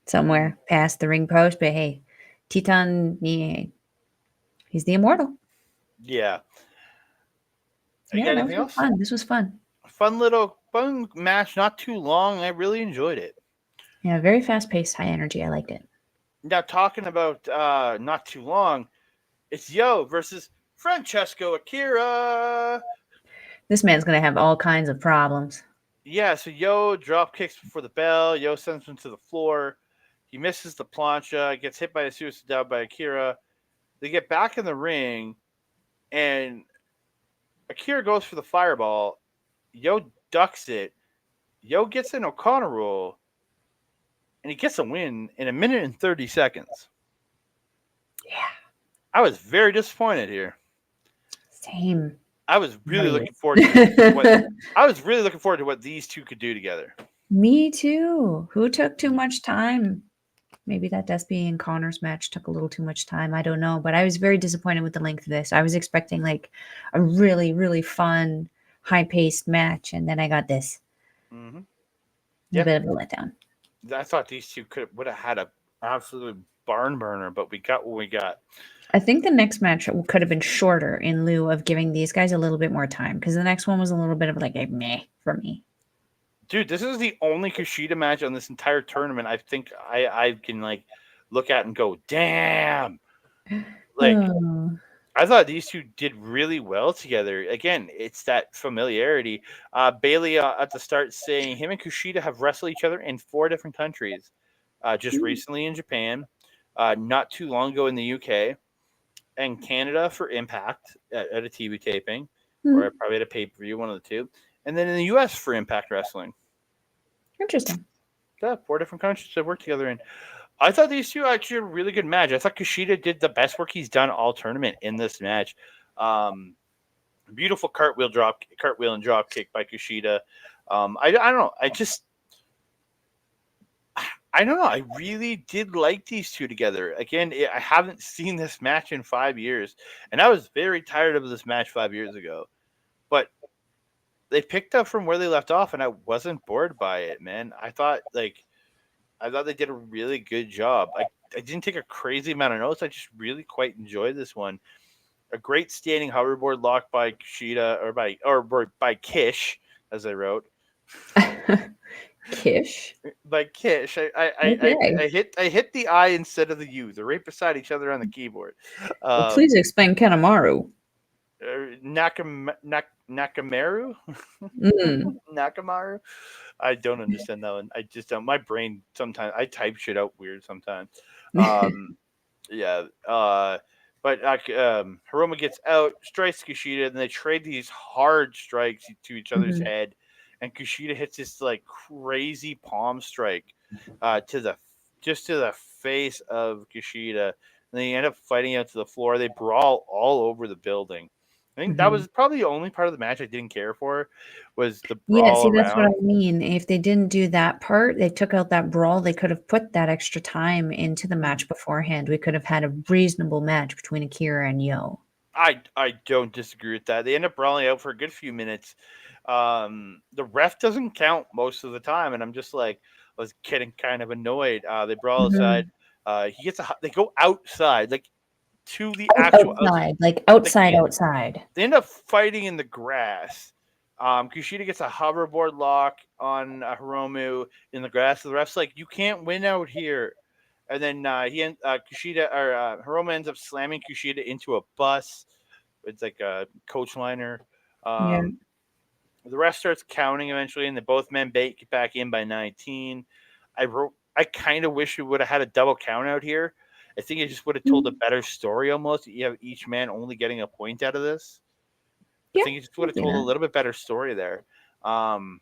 somewhere past the ring post. But hey, Teton, he's the immortal. Yeah. Yeah, that was fun. This was fun. Fun match, not too long. I really enjoyed it. Yeah, very fast-paced, high energy. I liked it. Now, talking about not too long, it's Yo versus Francesco Akira. This man's going to have all kinds of problems. Yeah, so Yo drop kicks before the bell. Yo sends him to the floor. He misses the plancha, gets hit by a suicide dive by Akira. They get back in the ring, and Akira goes for the fireball. Yo ducks it. Yo gets an O'Connor roll, and he gets a win in 1 minute and 30 seconds. Yeah. I was very disappointed here. Same. I was really looking forward to what these two could do together. Me too. Who took too much time? Maybe that Despy and Connors match took a little too much time. I don't know. But I was very disappointed with the length of this. I was expecting like a really, really fun, high-paced match, and then I got this. Mm-hmm. A bit of a letdown. I thought these two would have had an absolute barn burner, but we got what we got. I think the next match could have been shorter in lieu of giving these guys a little bit more time, because the next one was a little bit of like a meh for me. Dude, this is the only Kushida match on this entire tournament I think I can like look at and go, damn. Like, I thought these two did really well together. Again, it's that familiarity. Bailey at the start saying him and Kushida have wrestled each other in 4 different countries. Just recently in Japan, not too long ago in the UK, and Canada for Impact at a TV taping, or probably at a pay-per-view, one of the two. And then in the US for Impact Wrestling. Interesting. Yeah, 4 different countries to work together in. I thought these two actually had a really good match. I thought Kushida did the best work he's done all tournament in this match. Beautiful cartwheel and drop kick by Kushida. I don't know. I don't know. I really did like these two together. Again, I haven't seen this match in 5 years, and I was very tired of this match 5 years ago. But they picked up from where they left off, and I wasn't bored by it, man. I thought, like, I thought they did a really good job. I didn't take a crazy amount of notes. I just really quite enjoyed this one. A great standing hoverboard lock by Kushida or by Kish, as I wrote. Kish. By Kish. Okay. I hit the I instead of the U. They're right beside each other on the keyboard. Well, please Um, explain Kanemaru. Nakamaru? Mm. Nakamaru? I don't understand that one. I just don't. My brain sometimes I type shit out weird sometimes. Um, yeah. But Hiromu gets out, strikes Kushida, and they trade these hard strikes to each other's Mhm. head. And Kushida hits this like crazy palm strike to the just to the face of Kushida. And they end up fighting out to the floor. They brawl all over the building. I think that Mhm. was probably the only part of the match I didn't care for was the Yeah, brawl see, that's what I around. mean. If they didn't do that part, they took out that brawl, they could have put that extra time into the match beforehand. We could have had a reasonable match between Akira and Yo. I don't disagree with that. They end up brawling out for a good few minutes. The ref doesn't count most of the time, and I'm just like, I was getting kind of annoyed. They brawl outside. Mhm. They go outside, like to the actual outside. Outside, like Like outside, outside. they end up fighting in the grass. Kushida gets a hoverboard lock on Hiromu in the grass. The ref's like, "You can't win out here." And then Hiromu ends up slamming Kushida into a bus. It's like a coach liner. Yeah. Um, the ref starts counting eventually, and the both men get back in by 19. I kind of wish we would have had a double count out here. I think it just would have told a Mm, better story almost. You have each man only getting a point out of this. I yeah, think it just I would have see told a that. little bit better story there. Um,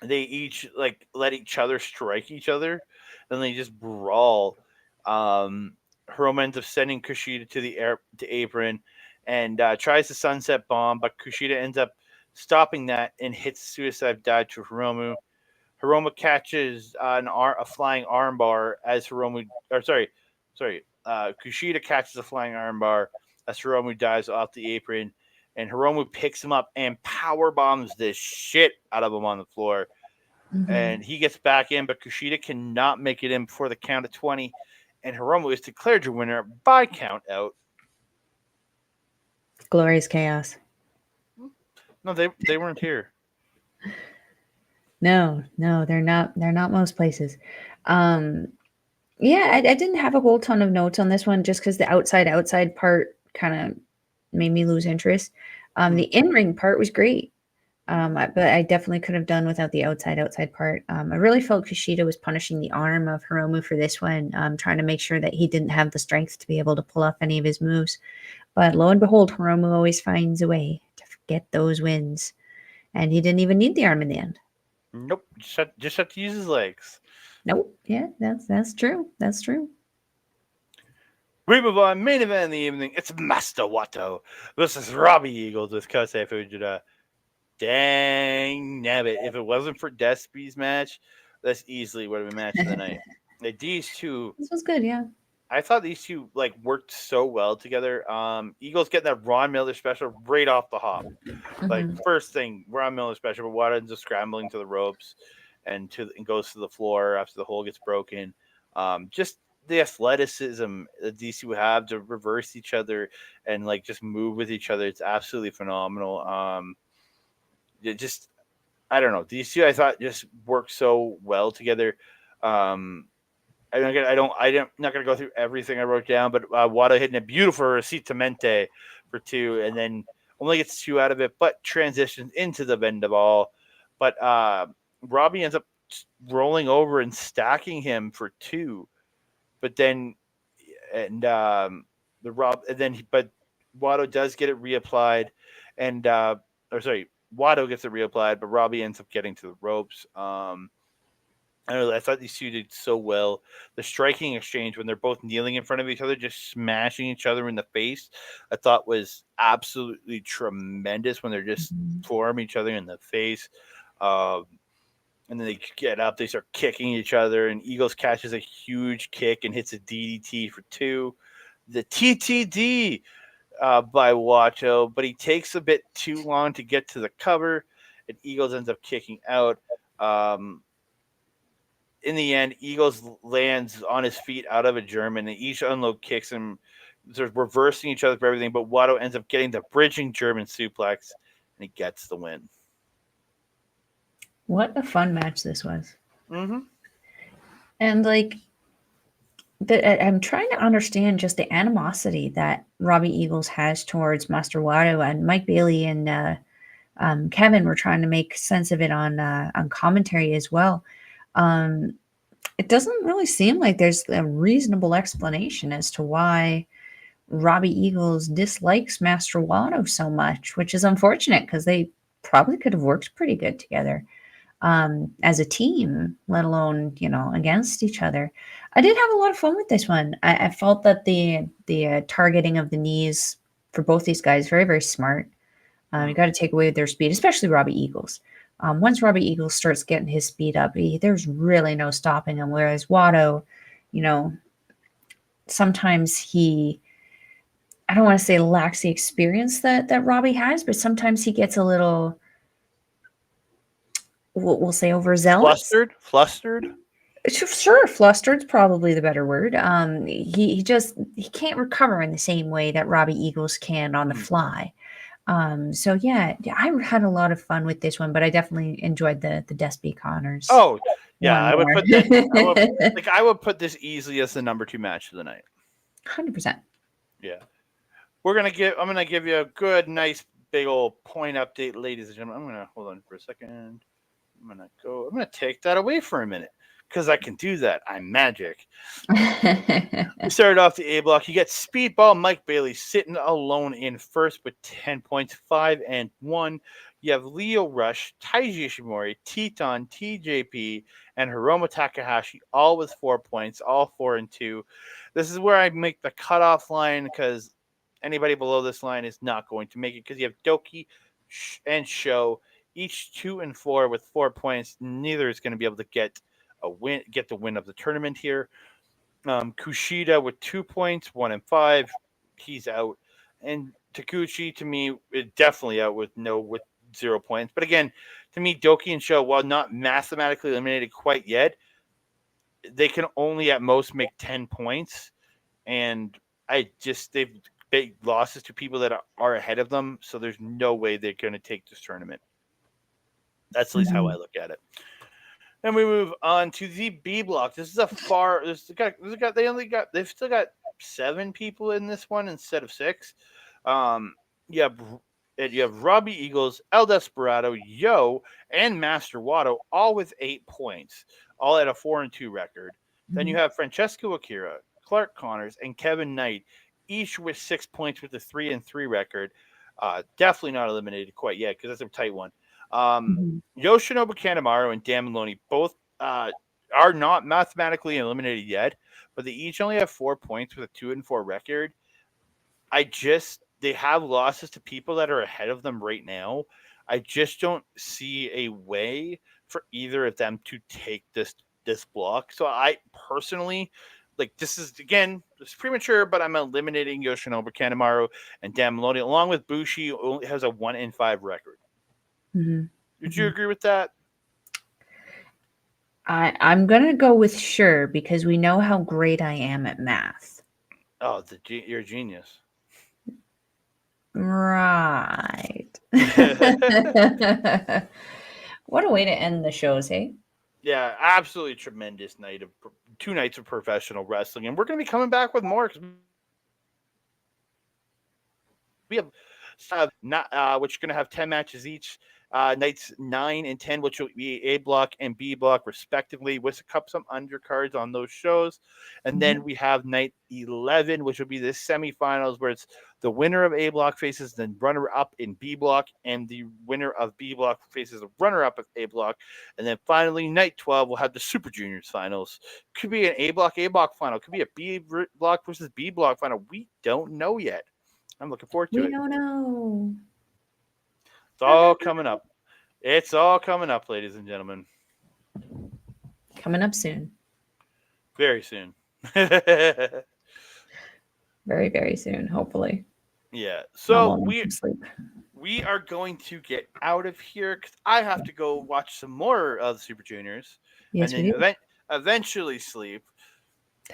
they each like let each other strike each other, and they just brawl. Hiromu ends up sending Kushida to the apron, and tries the sunset bomb, but Kushida ends up stopping that and hits suicide dive to Hiromu. Hiromu catches a flying armbar as Hiromu, or Kushida catches a flying armbar as Hiromu dives off the apron, and Hiromu picks him up and power bombs the shit out of him on the floor. Mhm. And he gets back in, but Kushida cannot make it in before the count of 20, and Hiromu is declared your winner by count out. Glorious chaos. No, they weren't here. No, no, they're not. They're not most places. Um, yeah, I didn't have a whole ton of notes on this one just because the outside part kind of made me lose interest. The Mhm. in ring part was great. But I definitely could have done without the outside part. I really felt Kushida was punishing the arm of Hiromu for this one, trying to make sure that he didn't have the strength to be able to pull off any of his moves. But lo and behold, Hiromu always finds a way to get those wins, and he didn't even need the arm in the end. Nope, just have to use his legs. Nope. Yeah, that's true. That's true. We move on. Main event in the evening. It's Master Wato versus Robbie Eagles with Kosei Fujita. Dang nabbit. If it wasn't for Despy's match, that's easily would have been match of the night. Like these two, This was good. Yeah. I thought these two like worked so well together. Eagles getting that Ron Miller special right off the hop. Like Hmm. first thing, Ron Miller special, but Wato ends up scrambling to the ropes and goes to the floor after the hole gets broken. Just the athleticism that these two have to reverse each other and like just move with each other, it's absolutely phenomenal. Just I don't know. These two I thought just work so well together. Um, I'm not gonna go through everything I wrote down, but Wato hitting a beautiful recitamente for two, and then only gets two out of it, but transitions into the bend ball. But Robbie ends up rolling over and stacking him for two, but then and the Rob and then but Wato does get it reapplied, and or sorry, Wato gets it reapplied, but Robbie ends up getting to the ropes. I don't know. I thought these two did so well. The striking exchange when they're both kneeling in front of each other, just smashing each other in the face, I thought was absolutely tremendous when they're just Mhm. forearming each other in the face. Um, and then they get up, they start kicking each other, and Eagles catches a huge kick and hits a DDT for two. The TTD by Wato, but he takes a bit too long to get to the cover, and Eagles ends up kicking out. Um, in the end, Eagles lands on his feet out of a German, and each unload kicks him. They're reversing each other for everything, but Wato ends up getting the bridging German suplex, and he gets the win. What a fun match this was. Mm-hmm. And like, I'm trying to understand just the animosity that Robbie Eagles has towards Master Wato, and Mike Bailey and Kevin were trying to make sense of it on commentary as well. It doesn't really seem like there's a reasonable explanation as to why Robbie Eagles dislikes Master Wato so much, which is unfortunate because they probably could have worked pretty good together as a team, let alone, against each other. I did have a lot of fun with this one. I felt that the targeting of the knees for both these guys, very, very smart. You got to take away their speed, especially Robbie Eagles. Once Robbie Eagles starts getting his speed up, there's really no stopping him. Whereas Wato, sometimes I don't want to say lacks the experience that Robbie has, but sometimes he gets a little, we'll say, overzealous. Flustered. Sure, flustered's probably the better word. He can't recover in the same way that Robbie Eagles can on the fly. So yeah, I had a lot of fun with this one, but I definitely enjoyed the Despi Connors. Oh yeah, I would put that. I would put this easily as the number 2 match of the night. 100%. Yeah, I'm gonna give you a good, nice, big old point update, ladies and gentlemen. I'm gonna hold on for a second. I'm gonna take that away for a minute because I can do that. I'm magic. We started off the A block. You get Speedball Mike Bailey sitting alone in first with 10 points, 5-1. You have Leo Rush, Taiji Ishimori, Teton, TJP, and Hiromu Takahashi, all with 4 points, all 4-2. This is where I make the cutoff line because anybody below this line is not going to make it because you have Douki and Sho, each 2-4 with 4 points. Neither is going to be able to get the win of the tournament here. Kushida with 2 points, 1-5, he's out, and Taguchi to me is definitely out with 0 points. But again, to me, Douki and Sho, while not mathematically eliminated quite yet, they can only at most make 10 points, and they've big losses to people that are ahead of them, so there's no way they're going to take this tournament. That's at least how I look at it. Then we move on to the B block. This is they've still got 7 people in this one instead of 6. You have Robbie Eagles, El Desperado, Yo, and Master Wato, all with 8 points, all at a 4-2 record. Then you have Francesco Akira, Clark Connors, and Kevin Knight, each with 6 points with a 3-3 record. Definitely not eliminated quite yet because that's a tight one. Yoshinobu Kanemaru and Dan Maloney both are not mathematically eliminated yet, but they each only have 4 points with a 2-4 record. They have losses to people that are ahead of them right now. I just don't see a way for either of them to take this block. So I personally, this is premature, but I'm eliminating Yoshinobu Kanemaru and Dan Maloney along with Bushi, who only has a 1-5 record. Would you agree with that? I'm going to go with sure because we know how great I am at math. Oh, you're a genius. Right. What a way to end the shows, hey? Yeah, absolutely tremendous night of 2 nights of professional wrestling. And we're going to be coming back with more because we have which are going to have 10 matches each. Nights 9 and 10, which will be A block and B block respectively, with some undercards on those shows. And then we have night 11, which will be the semifinals, where it's the winner of A block faces the runner up in B block, and the winner of B block faces the runner up of A block. And then finally, night 12 will have the Super Juniors finals. Could be an A block final, could be a B block versus B block final. We don't know yet. I'm looking forward to it. We don't know. It's all coming up. It's all coming up, ladies and gentlemen. Coming up soon. Very soon. Very, very soon, hopefully. Yeah. So we are going to get out of here because I have to go watch some more of the Super Juniors. Yes, and then eventually sleep,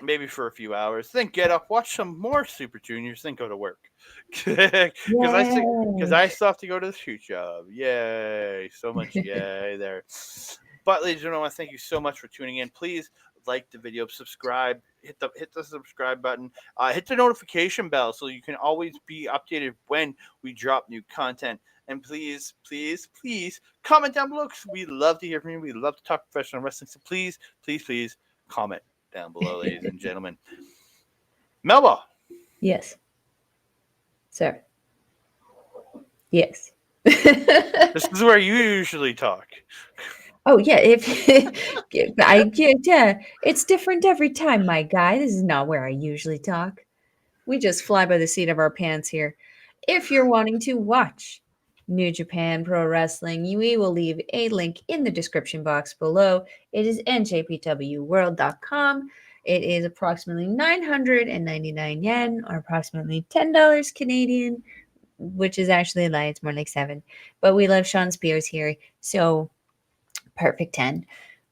maybe for a few hours, then get up, watch some more Super Juniors, then go to work. Because Yay. I still have to go to the shoot job. Yay! So much yay there. But ladies and gentlemen, I want to thank you so much for tuning in. Please like the video, subscribe, hit the subscribe button, hit the notification bell so you can always be updated when we drop new content. And please, please, please comment down below because we love to hear from you. We love to talk professional wrestling. So please, please, please comment down below, ladies and gentlemen. Melba. Yes. Sir. Yes. This is where you usually talk. Oh yeah, yeah, it's different every time, my guy. This is not where I usually talk. We just fly by the seat of our pants here. If you're wanting to watch New Japan Pro Wrestling, we will leave a link in the description box below. It is njpwworld.com. It is approximately 999 yen, or approximately $10 Canadian, which is actually a lie. It's more like 7. But we love Sean Spears here, so perfect 10.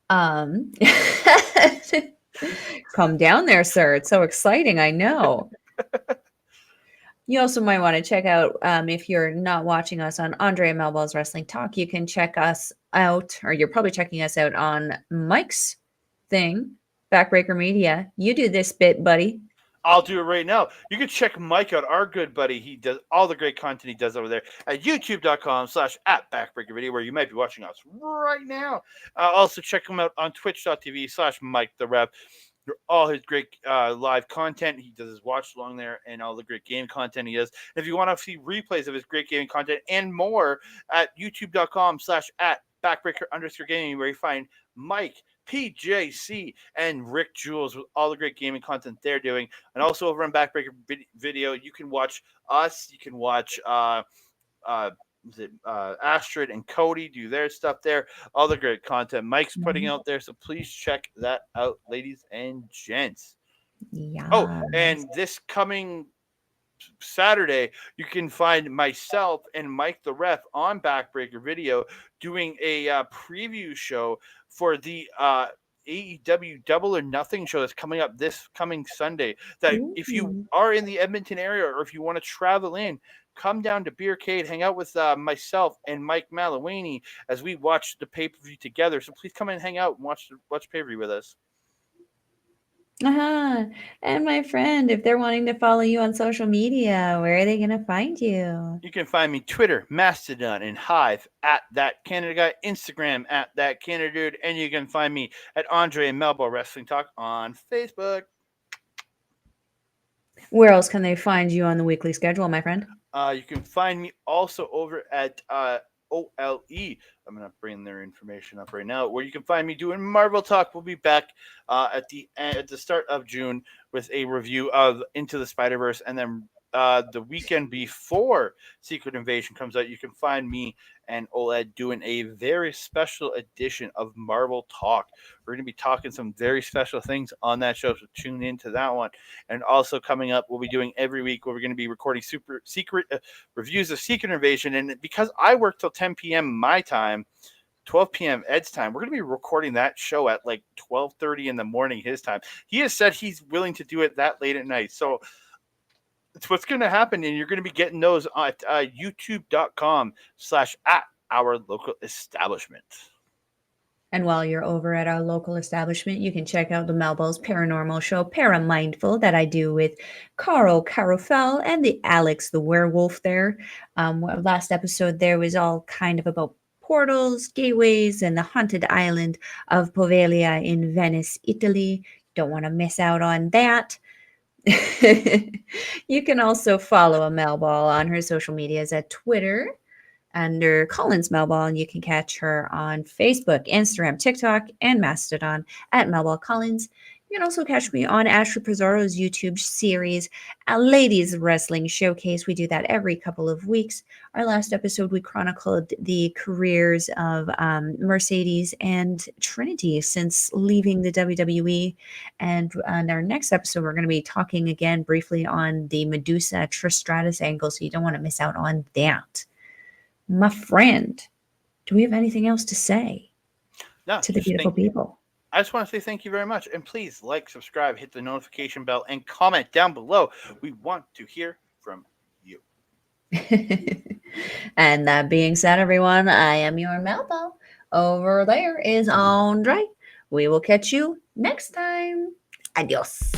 Come down there, sir. It's so exciting. I know. You also might want to check out, if you're not watching us on Andre Melball's Wrestling Talk, you can check us out, or you're probably checking us out on Mike's thing, Backbreaker Media. You do this bit, buddy. I'll do it right now. You can check Mike out, our good buddy. He does all the great content he does over there at youtube.com/@backbreakervideo, where you might be watching us right now. Also, check him out on twitch.tv/Mike the Rep. All his great live content. He does his watch along there and all the great game content he does. And if you want to see replays of his great gaming content and more, at youtube.com/@backbreaker_gaming, where you find Mike, PJC, and Rick Jules with all the great gaming content they're doing. And also over on Backbreaker Video, you can watch us. You can watch Astrid and Cody do their stuff there. All the great content Mike's putting out there. So please check that out, ladies and gents. Yeah. Oh, and this coming Saturday, you can find myself and Mike the Ref on Backbreaker Video doing a preview show for the AEW Double or Nothing show that's coming up this coming Sunday. That if you are in the Edmonton area, or if you want to travel in, come down to Beercade, hang out with myself and Mike Maloney as we watch the pay-per-view together. So please come and hang out and watch pay-per-view with us. And my friend, if they're wanting to follow you on social media, where are they going to find you? You can find me Twitter, Mastodon, and Hive at That Canada Guy, Instagram at That Canada Dude, and you can find me at Andre Melball Wrestling Talk on Facebook. Where else can they find you on the weekly schedule, my friend? You can find me also over at OLE. I'm going to bring their information up right now, where you can find me doing Marvel Talk. We'll be back at the start of June with a review of Into the Spider-Verse, and then the weekend before Secret Invasion comes out, you can find me and OLED doing a very special edition of Marvel Talk. We're going to be talking some very special things on that show, so tune into that one. And also coming up, we'll be doing every week where we're going to be recording secret reviews of Secret Invasion. And because I work till 10 p.m. my time, 12 p.m. Ed's time, we're going to be recording that show at like 12:30 in the morning his time. He has said he's willing to do it that late at night. So it's what's going to happen, and you're going to be getting those at youtube.com/@our-local-establishment. And while you're over at our local establishment, you can check out the Melball's Paranormal Show, Paramindful, that I do with Carl Carofel and the Alex the Werewolf there. Last episode there was all kind of about portals, gateways, and the haunted island of Poveglia in Venice, Italy. Don't want to miss out on that. You can also follow a Melball on her social medias at Twitter under Collins Melball, and you can catch her on Facebook, Instagram, TikTok, and Mastodon at Melball Collins. You can also catch me on Ashley Pizarro's YouTube series, a Ladies Wrestling Showcase. We do that every couple of weeks. Our last episode, we chronicled the careers of Mercedes and Trinity since leaving the WWE. And on our next episode, we're going to be talking again briefly on the Medusa Trish Stratus angle, so you don't want to miss out on that. My friend, do we have anything else to say to the beautiful people? I just want to say thank you very much. And please like, subscribe, hit the notification bell, and comment down below. We want to hear from you. And that being said, everyone, I am your Melball. Over there is Andre. We will catch you next time. Adios.